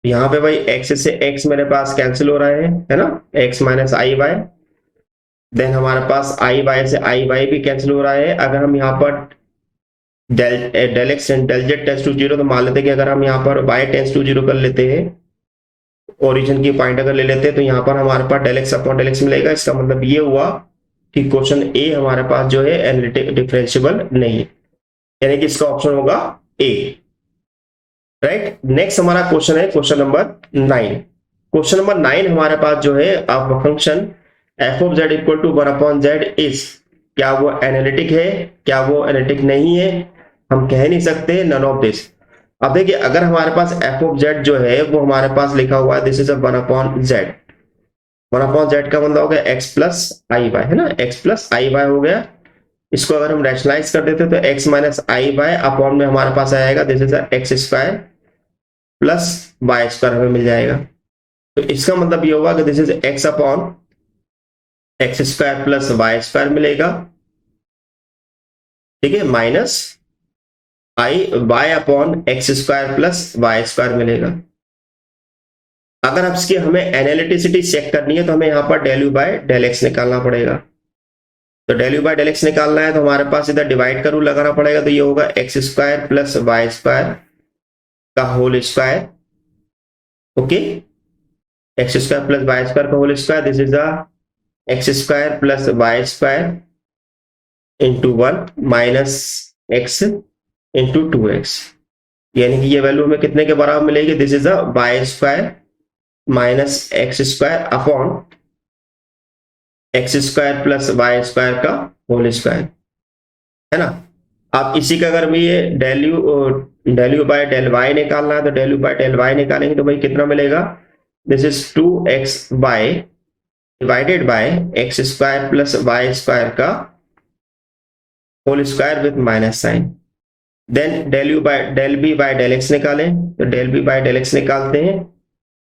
यहाँ पे भाई x से x मेरे पास कैंसिल हो रहा है ना, x minus i Y, then हमारे पास आई वाई से आई वाई भी कैंसिल हो रहा है। अगर हम यहाँ पर del x and del z tends to zero, तो मान लेते हैं कि अगर हम यहाँ पर वाई टेंस टू जीरो कर लेते हैं, ओरिजिन की पॉइंट अगर ले लेते हैं, तो यहाँ पर हमारे पास del x upon del x मिलेगा। इसका मतलब ये हुआ कि क्वेश्चन ए हमारे पास जो है एनालिटिक डिफरेंशिएबल नहीं है, यानी कि इसका ऑप्शन होगा ए, राइट। नेक्स्ट हमारा क्वेश्चन है क्वेश्चन नंबर 9। क्वेश्चन नंबर 9 हमारे पास जो है आप function f of z equal to one upon z is, क्या वो एनालिटिक है, क्या वो एनालिटिक नहीं है, हम कह नहीं सकते, नन ऑफ दिस। अब देखिए अगर हमारे पास एफ ऑफ जेड जो है वो हमारे पास लिखा हुआ है this is one upon Z, one upon Z का मतलब हो गया एक्स प्लस आई वाई, है ना, एक्स प्लस आई वाई हो गया। इसको अगर हम रैशनलाइज कर देते तो x minus i y upon में हमारे पास आएगा this is x square plus y square हमें मिल जाएगा। तो इसका मतलब ये होगा कि this is x upon x square plus y square मिलेगा, ठीक है, minus i y upon x square plus y square मिलेगा। अगर अब इसकी हमें एनालिटिसिटी चेक करनी है तो हमें यहां पर del u by del x निकालना पड़ेगा। तो del u by del x निकालना है तो हमारे पास इधर डिवाइड का रूल लगाना पड़ेगा, तो ये होगा x square plus y square का whole square, okay, x square plus y square का whole square, this is the x square plus y square into one minus x into two x, यानी कि ये वैल्यू हमें कितने के बराबर मिलेगी, this is the y square minus x square upon x square plus y square का whole square, है ना। आप इसी का अगर भी ये del u del u by del y निकालना है, तो del u by del y निकालेंगे तो भाई कितना मिलेगा, this is 2x by divided by x square plus y square का whole square with minus sign. Then del u by del B by del x निकालें, तो del B by del x निकालते हैं,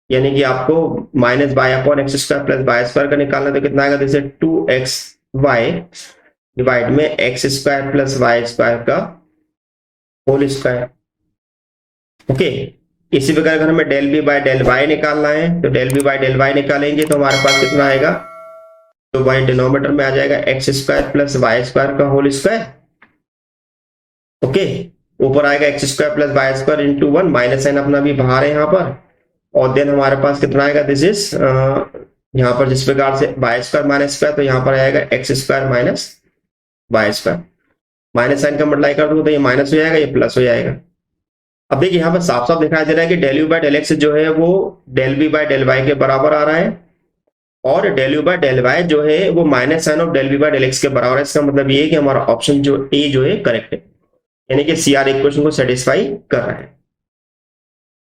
यानी कि आपको minus by upon x square plus y square का निकालना, तो कितना आएगा, जैसे 2x वाई डिवाइड में x square plus y square का होल स्क्वायर। ओके, इसी प्रकार अगर हमें del B by del y निकालना है, तो del B by del y निकालेंगे तो हमारे पास कितना आएगा, तो वाई डिनोमिनेटर में आ जाएगा x square plus y square का होल स्क्वायर। ओके, ऊपर आएगा x square plus y square into 1, minus sign अपना भी बाहर है यहाँ पर, और देन हमारे पास कितना आएगा, दिस इज यहाँ पर जिस प्रकार से वाई स्क्वायर माइनस स्क्वायर, तो यहाँ पर आएगा x square minus y square, minus sign का मल्टीप्लाई कर दूं तो ये माइनस हो जाएगा, ये प्लस हो जाएगा। अब देखिए यहाँ पर साफ साफ दिखाई दे रहा है कि del u by del x जो है वो del B by del y के बराबर आ रहा है, और del u by del y जो है वो minus sign of del B by del x के बराबर है। इसका मतलब ये है कि हमारा ऑप्शन जो ए जो है करेक्ट है, यानी कि सीआर इक्वेशन को सेटिस्फाई कर रहा है।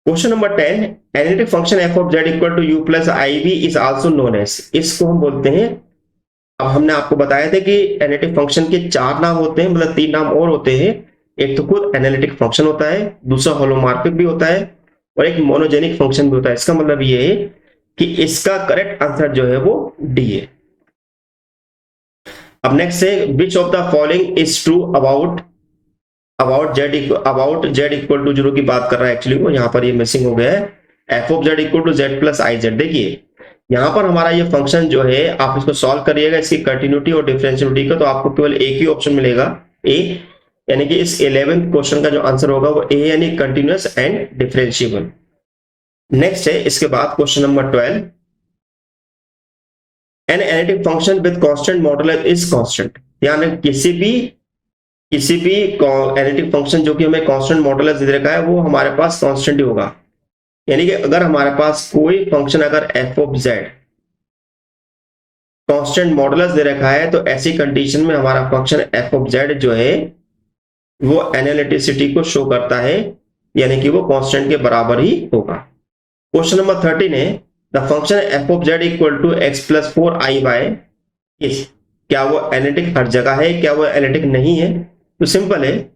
Question number 10, analytic function f of z equal to u plus i B is also known as, इसको हम बोलते हैं, अब हमने आपको बताया था कि एनालिटिक फंक्शन के 4 नाम होते हैं, मतलब 3 नाम और होते हैं। एक तो खुद एनालिटिक फंक्शन होता है, दूसरा होलोमॉर्फिक भी होता है, और एक मोनोजेनिक फंक्शन भी होता है। इसका मतलब ये है कि इसका करेक्ट आंसर जो है वो डी है। अब नेक्स्ट है, which of the following is true about z equal to 0 की बात कर रहा है, एक्चुअली वो यहाँ पर ये मिसिंग हो गया है, f of z equal to z plus i z. देखिए यहाँ पर हमारा ये फंक्शन जो है, आप इसको सॉल्व करिएगा इसकी कंटिन्यूटी और डिफरेंशियलिटी का, तो आपको केवल एक ही ऑप्शन मिलेगा, ए, यानी कि इस 11th क्वेश्चन का जो आंसर होगा वो ए, यानी कंटिन्यूअस एंड डिफरेंशिएबल। नेक्स्ट है इसके बाद question number 12, an analytic function with constant modulus is constant, यानी किसी भी एनालिटिक फंक्शन जो कि हमें कांस्टेंट मॉडुलस दे रखा है वो हमारे पास कांस्टेंट ही होगा। यानी कि अगर हमारे पास कोई फंक्शन अगर f of z constant modulus दे रखा है, तो ऐसी कंडीशन में हमारा फंक्शन एफ ऑफ जेड जो है वो एनालिटिसिटी को शो करता है, यानी कि वो कांस्टेंट के बराबर ही होगा। क्वेश्चन नंबर 13 है, the function f of z equal to x plus 4i by is, क्या वो एनालिटिक हर जगह है, क्या वो एनालिटिक नहीं है? तो सिंपल है,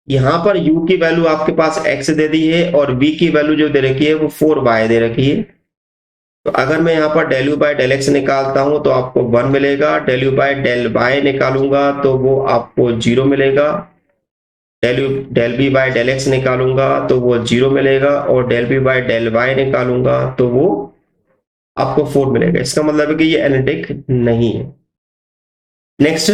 यहां पर u की वैल्यू आपके पास x दे दी है और v की वैल्यू जो दे रखी है वो 4y दे रखी है। तो अगर मैं यहां पर del u by del x निकालता हूं तो आपको 1 मिलेगा, del u by del y निकालूंगा तो वो आपको 0 मिलेगा, del B by del x निकालूंगा तो वो 0 मिलेगा, और del B by del y निकालूंगा तो वो आपको 4 मिलेगा। इसका मतलब है कि ये एनालिटिक नहीं है। Next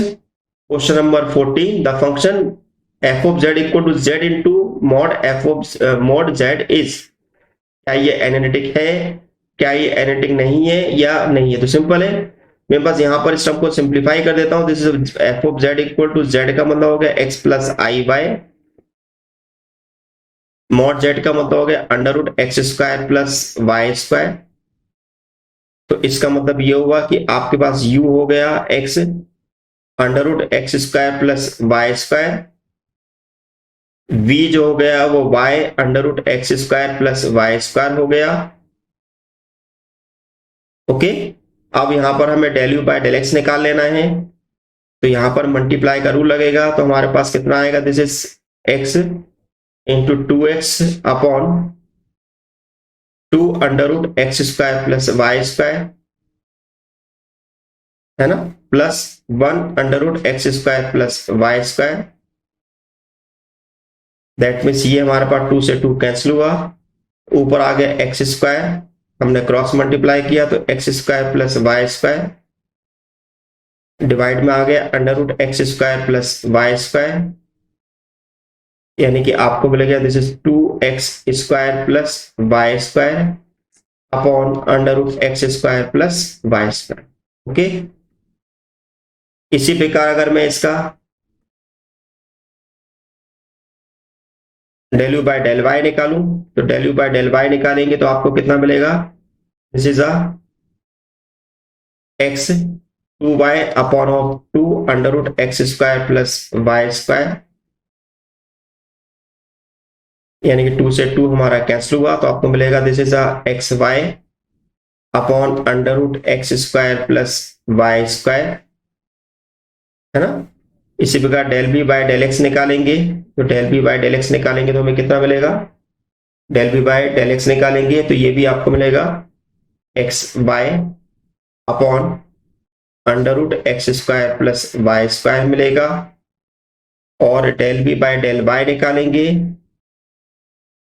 question number 14, the function f of z equal to z into mod f of mod z is, क्या ये एनालिटिक है, क्या ये एनालिटिक नहीं है या नहीं है? तो सिंपल है, मैं बस यहां पर इस टर्म को सिंप्लीफाई कर देता हूं। This is f of z equal to z का मतलब हो गया x plus i by, mod z का मतलब हो गया under root x square plus y square. तो इसका मतलब ये हुआ कि आपके पास u हो गया x under root x square plus y square, v जो हो गया वो y under root x square plus y square हो गया। ओके, अब यहां पर हमें del u by del x निकाल लेना है, तो यहां पर मल्टीप्लाई का रूल लगेगा, तो हमारे पास कितना आएगा, this is x into 2x upon 2 under root x square plus y square, है ना, plus 1 under root x square plus y square. That means ये हमारे पास 2 से 2 कैंसिल हुआ, ऊपर आ गया एक्स स्क्वायर, हमने क्रॉस मल्टीप्लाई किया तो x square plus y square, divide में आ गया under root x square plus y square, यानी कि आपको मिलेगा this is 2x square plus y square upon under root x square plus y square. Okay, इसी प्रकार अगर मैं इसका del u by del y निकालूं, तो del u by del y निकालेंगे तो आपको कितना मिलेगा, this is x 2y upon of 2 under root x square plus y square, यानी कि 2 से 2 हमारा कैंसिल हुआ, तो आपको मिलेगा this is x y upon under root x square plus y square, है ना। इसी प्रकार del B by del x निकालेंगे, तो del B by del x निकालेंगे तो हमें कितना मिलेगा, del B by del x निकालेंगे तो ये भी आपको मिलेगा x y upon under root x square plus y square मिलेगा, और del B by del y निकालेंगे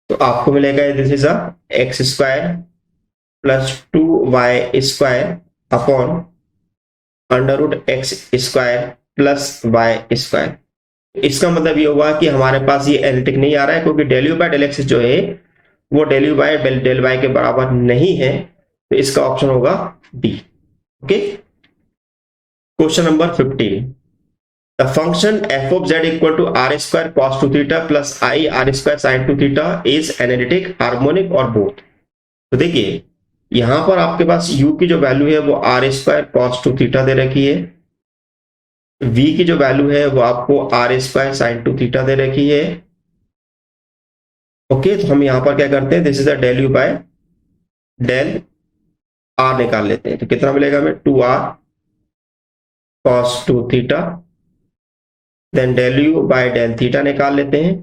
तो आपको मिलेगा this is x square plus 2y square upon under root x square plus y square. इसका मतलब ये हुआ कि हमारे पास ये एनालिटिक नहीं आ रहा है, क्योंकि del u by del x जो है वो del u by del y के बराबर नहीं है, तो इसका ऑप्शन होगा डी। Okay, question number 15, the function f of z equal to r square cos two theta plus i r square sine two theta is analytic, harmonic और both. तो देखिए यहां पर आपके पास u की जो वैल्यू है वो r square cos two theta दे रखी है, v की जो वैल्यू है वो आपको r square sine two theta दे रखी है। ओके, तो हम यहां पर क्या करते हैं, this is the del u by del r निकाल लेते हैं, तो कितना मिलेगा हमें 2r cos two theta, then del u by del theta निकाल लेते हैं,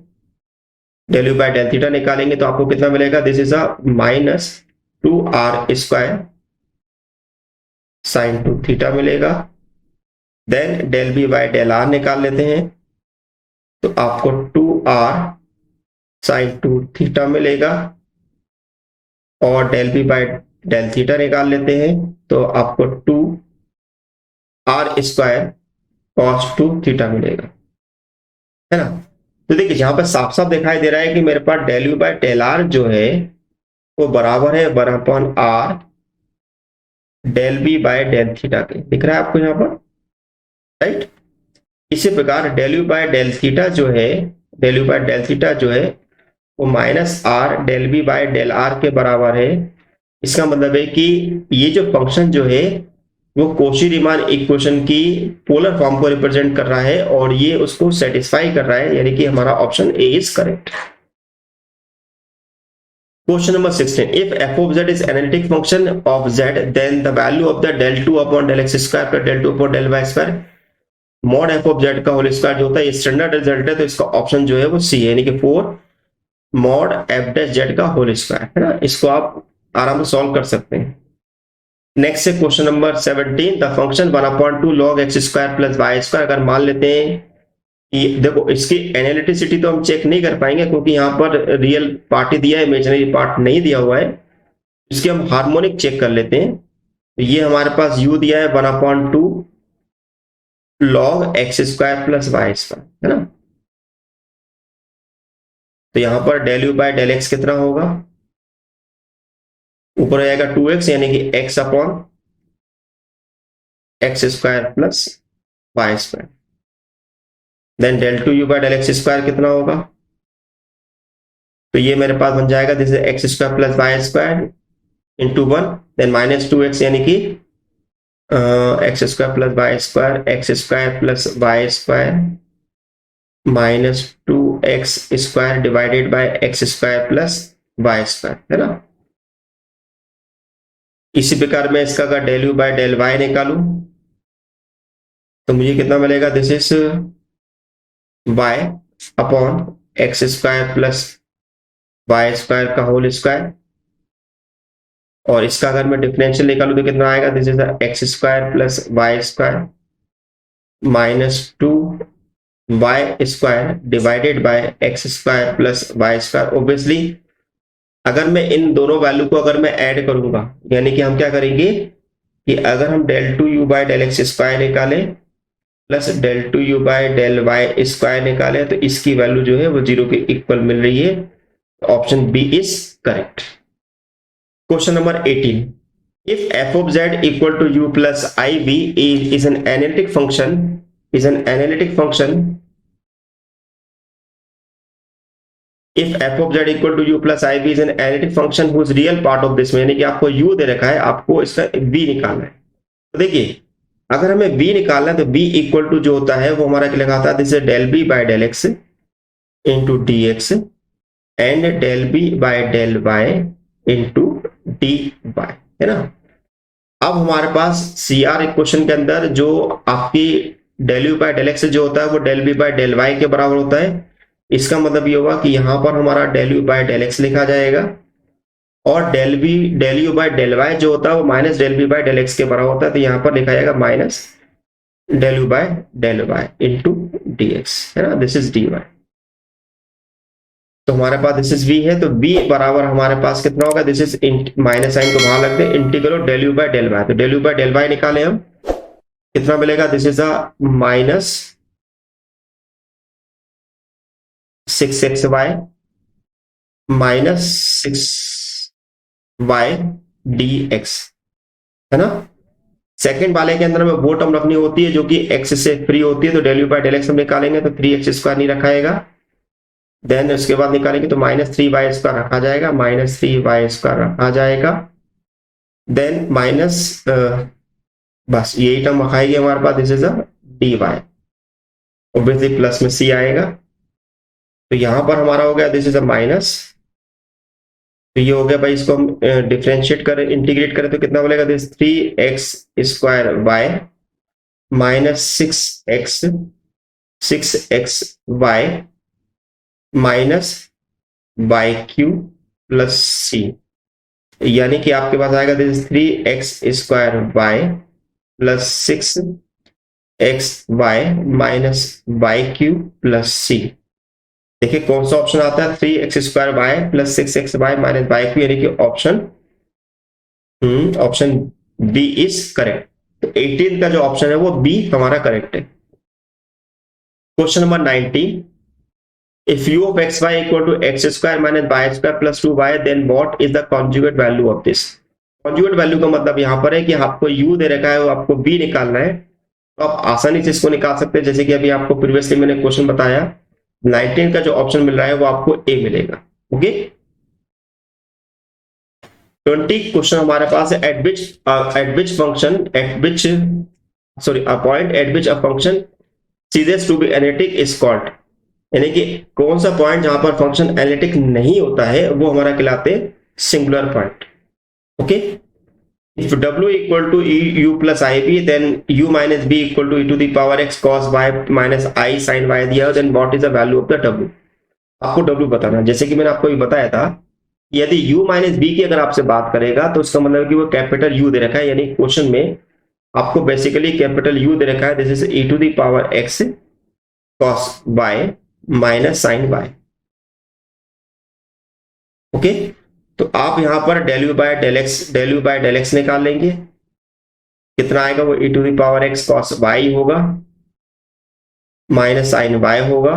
del u by del theta निकालेंगे तो आपको कितना मिलेगा, this is a minus 2r square sine two theta मिलेगा, then del B by del r निकाल लेते हैं तो आपको 2r साइन टू थीटा मिलेगा, और del B by del theta निकाल लेते हैं तो आपको 2r square cos two theta मिलेगा, है ना। तो देखिए यहां पर साफ साफ दिखाई दे रहा है कि मेरे पास del u by del r जो है वो बराबर है 1/r del B by del theta के, दिख रहा है आपको यहां पर, राइट। इसी प्रकार del u by del theta जो है, del u by del theta जो है वो minus r del B by del r के बराबर है। इसका मतलब है कि ये जो फंक्शन जो है वो कोशी रीमान इक्वेशन की पोलर फॉर्म को रिप्रेजेंट कर रहा है, और ये उसको सेटिस्फाई कर रहा है, यानी कि हमारा option a is correct. Question number 16, if f of z is analytic function of z, then the value of the del 2 upon del x square plus del 2 upon del y square mod f of z का whole square जो होता है, ये standard result है, तो इसका option जो है वो सी है, यानी कि 4 mod f डैश z का होल स्क्वायर, है ना। इसको आप आराम से सॉल्व कर सकते हैं। नेक्स्ट है question number 17, the function 1/2 log x square plus y square, अगर मान लेते हैं कि देखो इसकी एनालिटिसिटी तो हम चेक नहीं कर पाएंगे क्योंकि यहाँ पर रियल पार्ट ही दिया है, इमेजिनरी पार्ट नहीं दिया हुआ है, इसके हम हार्मोनिक चेक कर लेते हैं। तो ये हमारे पास u दिया है 1/2 log x square plus y square, है ना। तो यहां पर del u by del x कितना होगा, ऊपर हो जाएगा 2x, यानी कि x upon x square plus y square, then del 2u by del x square कितना होगा, तो ये मेरे पास बन जाएगा this is x square plus y square into 1, then minus 2x, यानी कि x square plus y square, x square plus y square minus 2x square divided by x square plus y square, है ना। इसी प्रकार मैं इसका अगर del u by del y निकालूं तो मुझे कितना मिलेगा, this is y upon x square plus y square का होल स्क्वायर, और इसका अगर मैं डिफरेंशियल निकालूं तो कितना आएगा, this is x square plus y square minus 2y square divided by x square plus y square. Obviously अगर मैं इन दोनों वैल्यू को अगर मैं ऐड करूंगा, यानी कि हम क्या करेंगे कि अगर हम del 2u by del x square निकालें plus del 2u by del y square निकालें तो इसकी वैल्यू जो है वो 0 के इक्वल मिल रही है, option B is correct. Question number 18, if f of z equal to u plus iv is an analytic function, if f of z equal to u plus iv is an analytic function whose real part of this, यानी कि आपको u दे रखा है, आपको इसका v निकालना है। तो देखिए अगर हमें v निकालना है तो v इक्वल टू जो होता है वो हमारा क्या लिखा था, this is del b by del x into d x, and del B by del y into d y, है ना। अब हमारे पास सी आर इक्वेशन के अंदर जो आपकी del u by del x जो होता है वो del B by del y के बराबर होता है। इसका मतलब ये होगा कि यहां पर हमारा del u by del x लिखा जाएगा और del u by del y जो होता है वो minus del B by del x के बराबर होता है, तो यहां पर लिखा जाएगा minus del u by del y into d x, है ना, दिस इज डी वाई। तो हमारे पास दिस इज v है, तो v बराबर हमारे पास कितना होगा, दिस इज माइनस साइन को बाहर रख दें, integral del u by del y, तो del u by del y निकाले हम, कितना मिलेगा, this is a minus 6xy minus 6y dx, है ना। सेकंड वाले के अंदर हमें वो टर्म रखनी होती है जो कि x से फ्री होती है, तो del u by del x हम निकालेंगे तो 3x² नहीं रखाएगा, देन उसके बाद निकालेंगे तो -3y² रखा जाएगा, -3y² रखा जाएगा, देन माइनस बस यही टर्म रखाएगी हमारे पास, this is a dy, obviously plus में c आएगा, तो यहां पर हमारा हो गया दिस इज अ माइनस, तो ये हो गया भाई, इसको हम डिफ्रेंशिएट करें, इंटीग्रेट करें तो कितना बोलेगा, this 3x² y minus 6xy minus y³ plus c, यानी कि आपके पास आएगा this 3x² y plus 6xy minus y³ plus c। देखिए कौन सा ऑप्शन आता है, 3x² y plus 6xy minus y³ यानी कि ऑप्शन बी इज करेक्ट। तो 18 का जो ऑप्शन है वो बी हमारा करेक्ट है। Question number 19, if u of xy equal to x² minus y² plus 2y then what is the conjugate value of this। conjugate value का मतलब यहां पर है कि आपको u दे रखा है वो आपको b निकालना है, तो आप आसानी से इसको निकाल सकते हैं, जैसे कि अभी आपको प्रीवियसली मैंने क्वेश्चन बताया, 19 का जो ऑप्शन मिल रहा है वो आपको ए मिलेगा। ओके, 20 क्वेश्चन हमारे पास है, at which function a point at which a function ceases to be analytic is called, यानी कि कौन सा पॉइंट जहां पर फंक्शन एनालिटिक नहीं होता है वो हमारा कहलाते हैं singular point. Okay, if w equal to u plus ib then u minus b equal to e to the power x cos y minus I sin y दिया हो, then what is the value of the w। आपको w बताना, जैसे कि मैंने आपको ये बताया था, यदि u माइनस बी की अगर आपसे बात करेगा तो उसका मतलब कि वो कैपिटल u दे रखा है, यानी क्वेश्चन में आपको बेसिकली कैपिटल u दे रखा है, this is e to the power x cos y minus sin y। Okay, तो आप यहां पर del u by del x निकाल लेंगे, कितना आएगा वो e to the power x cos y होगा माइनस sin y होगा,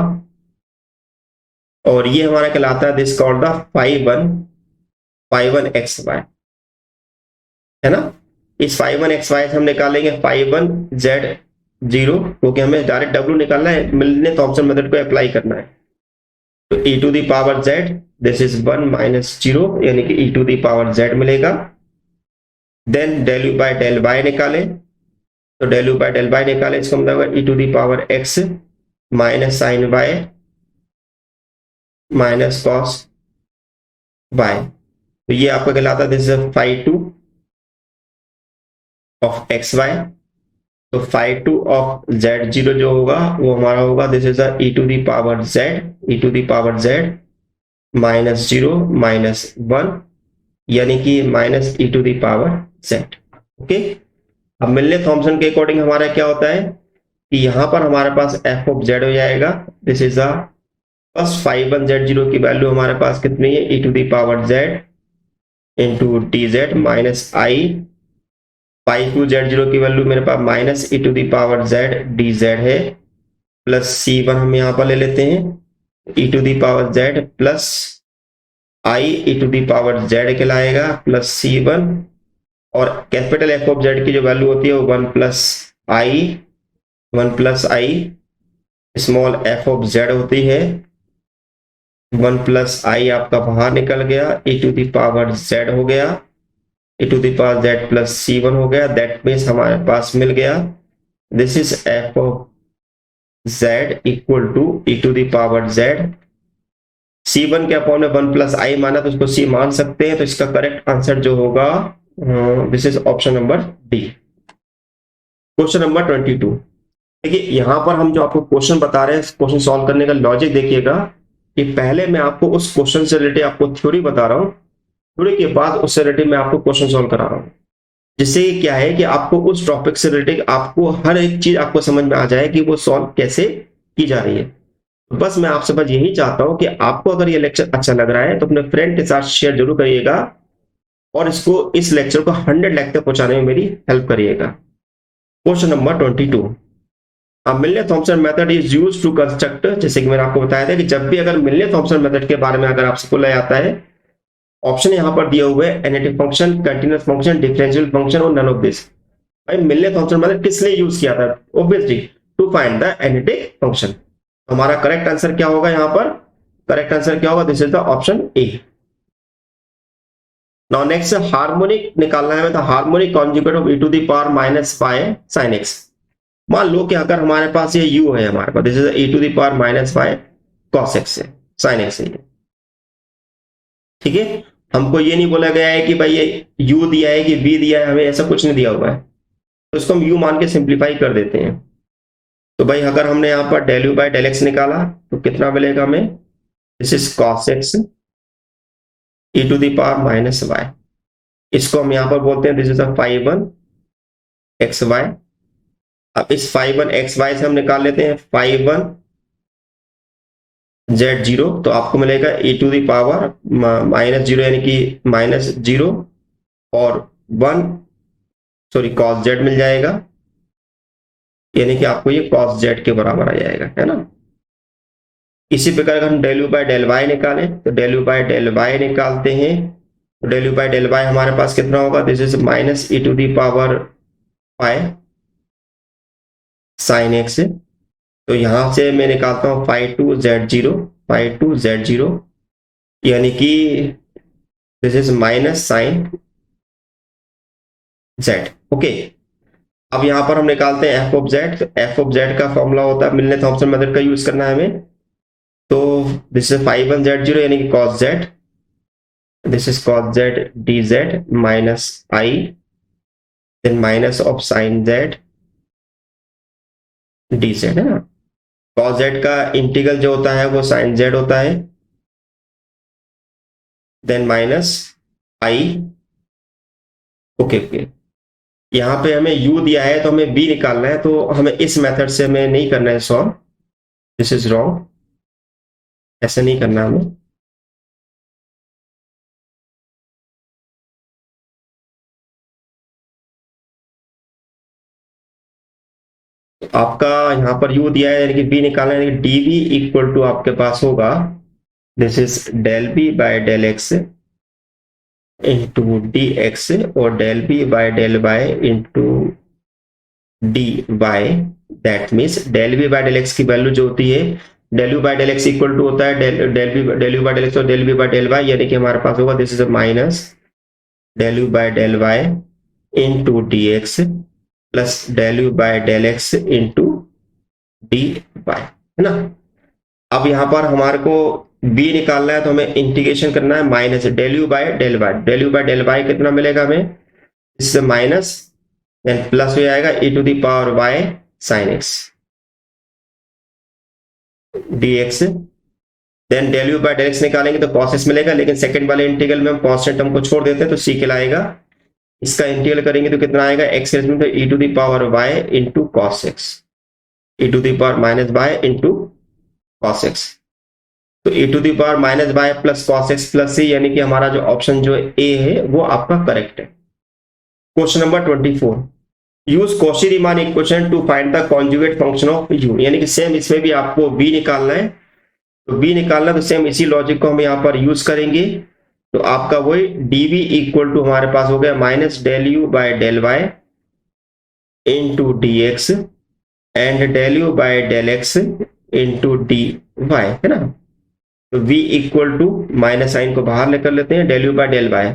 और ये हमारा कहलाता है this called the phi 1 xy, है ना। इस phi 1 xy से हम निकालेंगे phi 1 z0, क्योंकि हमें डायरेक्ट w निकालना है, मिलने थॉमसन मेथड को अप्लाई करना है, तो e to the power z this is 1 minus 0, यानी कि e to the power z मिलेगा, then del u by del y निकाले, तो del u by del y निकाले, इसका मतलब e to the power x minus sin y minus cos y, तो ये आपका कहलाता है this is phi 2 of xy, तो phi 2 ऑफ z0 जो होगा वो हमारा होगा this is e to the power z minus 0 minus 1, यानी कि minus e to the power z। Okay, अब मिलने थॉमसन के अकॉर्डिंग हमारा क्या होता है कि यहां पर हमारे पास f ऑफ z हो जाएगा, this is the bus phi 1 z0 की वैल्यू हमारे पास कितनी है, e to the power z into d z minus i, phi 2 z0 की वैल्यू मेरे पास minus e to the power z d z है, प्लस c1 हम यहां पर ले लेते हैं e to the power z plus i e to the power z कहलाएगा, प्लस c1, और कैपिटल f ऑफ z की जो वैल्यू होती है वो 1 plus I small f of z होती है, 1 प्लस आई आपका बाहर निकल गया, e to the power z हो गया, e to the power z plus c1 हो गया, दैट मीन्स हमारे पास मिल गया this is f of z equal to e to the power z C1 के अपॉन में 1 प्लस आई माना तो उसको C मान सकते हैं, तो इसका करेक्ट आंसर जो होगा this is option number D. Question number 22। देखिए यहां पर हम जो आपको क्वेश्चन बता रहे हैं, क्वेश्चन सॉल्व करने का लॉजिक देखिएगा कि पहले मैं आपको उस क्वेश्चन से रिलेटेड आपको थ्योरी बता रहा हूं, थ्योरी के बाद उससे रिलेटेड मैं आपको क्वेश्चन सॉल्व करा रहा हूं, जिससे क्या है कि आपको उस टॉपिक से रिलेटेड आपको हर एक चीज आपको समझ में आ जाए कि वो सॉल्व कैसे की जा रही है। तो बस मैं आपसे बस यही चाहता हूं कि आपको अगर ये लेक्चर अच्छा लग रहा है तो अपने फ्रेंड के साथ शेयर जरूर करिएगा और इस लेक्चर को 100 लाख तक पहुंचाने में मेरी हेल्प करिएगा। Question number 22। Milne Thomson method is used to construct, जैसे कि मैंने आपको बताया था कि जब भी अगर मिलने थॉमसन मेथड के बारे में अगर आपसे बोला जाता है, ऑप्शन यहां पर दिया हुआ है analytic function, continuous function, differential function और नन ऑफ दिस। भाई मिलने थॉमसन मेथड किस लिए यूज किया था? Obviously to find the analytic function. हमारा करेक्ट आंसर क्या होगा यहां पर? करेक्ट आंसर क्या होगा? This is the option A. Now next harmonic निकालना है, तो harmonic conjugate of e to the power minus pi sine x. मान लो कि अगर हमारे पास ये u है, हमारे पास this is e to the power minus pi cos x है, sin x है, ठीक है। हमको ये नहीं बोला गया है कि भाई ये u दिया है कि v दिया है, हमें ऐसा कुछ नहीं दिया हुआ है, तो इसको हम u मान के सिंप्लीफाई कर देते हैं। तो भाई अगर हमने यहाँ पर del u by del x निकाला तो कितना मिलेगा हमें? This is cos x e to the power minus y. इसको हम यहाँ पर बोलते हैं this is five one x y. अब इस फाइव वन एक्स वाई से हम निकाल लेते हैं फाइव वन जेड जीरो, तो आपको मिलेगा e to the power minus zero यानी कि माइनस जीरो और वन, सॉरी cos जेड मिल जाएगा, यानी कि आपको ये cos जेड के बराबर आ जाएगा, है ना। इसी प्रकार अगर हम del u by del y निकालें तो del u by del y निकालते हैं तो del u by del y हमारे पास कितना होगा? This is minus e to the power pi sine x. तो यहां से मैं निकालता हूं five two z zero, five two z zero, यानी कि this is minus sine z. Okay, अब यहां पर हम निकालते हैं f of z. F of Z का फॉर्मूला होता है, मिलने थॉमसन मेथड का यूज करना है हमें। तो this is five one z zero यानी कि cos z, this is cos z d z minus i, then minus of sine z d z, है ना। कॉस जेड का इंटीग्रल जो होता है वो साइन जेड होता है, देन माइनस आई। ओके ओके, यहाँ पे हमें u दिया है तो हमें b निकालना है, तो हमें इस मेथड से हमें नहीं करना है सॉल्व, दिस इज रॉन्ग, ऐसे नहीं करना हमें। तो आपका यहाँ पर u दिया है यानी कि b निकालना है, यानी कि dv इक्वल टू आपके पास होगा this is del b by del x into d x और del b by del y into d y. That means del b by del x की वैल्यू जो होती है, del u by del x equal to होता है del u by del x और del b by del y, यानी कि हमारे पास होगा this is minus del u by del y into d x plus del u by del x into d y, है ना। अब यहां पर हमारे को b निकालना है तो हमें इंटीग्रेशन करना है minus del u by del y. Del u by del y कितना मिलेगा हमें? इससे माइनस देन प्लस हो जाएगा e to the power y sine x dx, then del u by del x निकालेंगे तो cos x मिलेगा, लेकिन सेकंड वाले इंटीग्रल में हम कांस्टेंट टर्म को छोड़ देते हैं तो c कहलाएगा। इसका इंटीग्रल करेंगे तो कितना आएगा? x तो e to the power y into cos x, e to the power minus y into cos x. तो e to the power minus y plus cos x plus c, यानी कि हमारा जो ऑप्शन जो ए है वो आपका करेक्ट है। Question number 24। Use Cauchy Riemann equation two find the conjugate function of u, यानी कि सेम इसमें भी आपको v निकालना है, तो v निकालना तो सेम इसी लॉजिक को हम यहाँ पर यूज करेंगे। तो आपका वही dv इक्वल टू हमारे पास हो गया minus del u by del y into d x and del u by del x into d y, है ना। तो v equal to minus sine को बाहर लेकर लेते हैं, del u by del y.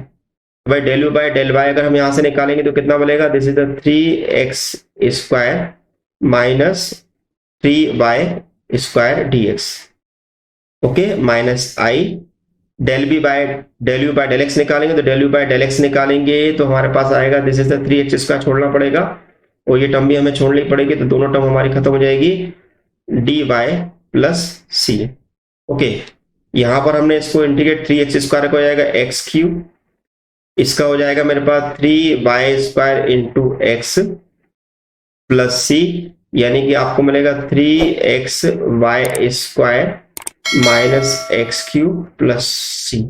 भाई del u by del y अगर हम यहां से निकालेंगे तो कितना मिलेगा? This is the 3x square minus 3y square dx। Okay, minus i, del B by del u by del x निकालेंगे तो del u by del x निकालेंगे तो हमारे पास आएगा दिस इज द 3x² छोड़ना पड़ेगा और ये टर्म भी हमें छोड़नी पड़ेगी तो दोनों टर्म हमारी खत्म हो जाएगी dy प्लस सी। ओके, यहां पर हमने इसको इंटीग्रेट 3x² को हो जाएगा x3, इसका हो जाएगा मेरे पास 3y² इंटू एक्स प्लस सी, यानी कि आपको मिलेगा 3xy² माइनस x³ प्लस सी।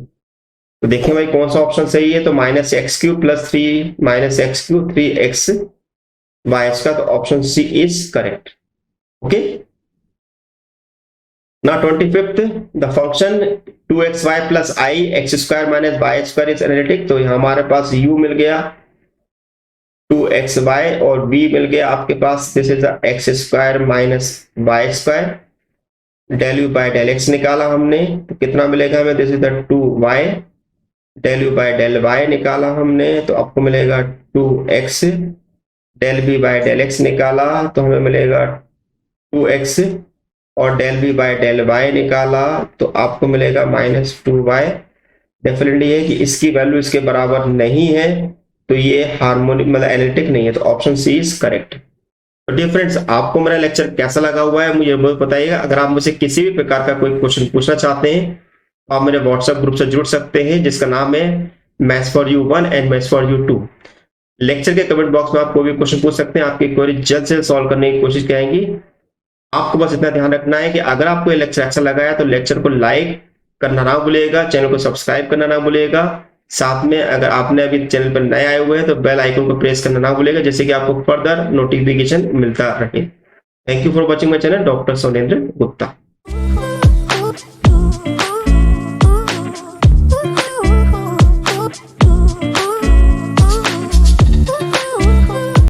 तो देखिए भाई कौन सा ऑप्शन सही है, तो minus x³ plus 3 minus x³ 3x का, तो option C is correct. Okay, now 25th the function 2xy plus I x² minus y² is analytic। तो यहाँ हमारे पास u मिल गया 2xy और v मिल गया आपके पास this is x² minus y², del u by del x निकाला हमने तो कितना मिलेगा हमें, this is the 2y, del u by del y निकाला हमने तो आपको मिलेगा 2x, del b by del x निकाला तो हमें मिलेगा 2x और del B by del y निकाला तो आपको मिलेगा -2y। डेफिनेटली है कि इसकी वैल्यू इसके बराबर नहीं है तो ये हार्मोनिक मतलब एनालिटिक नहीं है, तो ऑप्शन सी इज करेक्ट। तो डियर फ्रेंड्स, आपको मेरा लेक्चर कैसा लगा हुआ है मुझे बहुत बताइएगा। अगर आप मुझसे किसी भी प्रकार का कोई क्वेश्चन पूछना चाहते हैं तो आप मेरे व्हाट्सएप ग्रुप से जुड़ सकते हैं जिसका नाम है maths for you 1 and maths for you 2। Lecture के कमेंट बॉक्स में आप कोई भी क्वेश्चन पूछ सकते हैं, आपकी क्वेरी जल्द से सॉल्व करने की कोशिश करेंगी। आपको बस इतना ध्यान रखना है कि अगर आपको ये लेक्चर अच्छा लगा है तो लेक्चर को लाइक करना ना भूलिएगा, चैनल को सब्सक्राइब करना ना भूलिएगा। साथ में अगर आपने अभी चैनल पर नए आए हुए हैं तो बेल आइकन को प्रेस करना ना भूलिएगा जिससे कि आपको फर्दर नोटिफिकेशन मिलता रहे। Thank you for watching my channel, doctor Sonendra Gupta.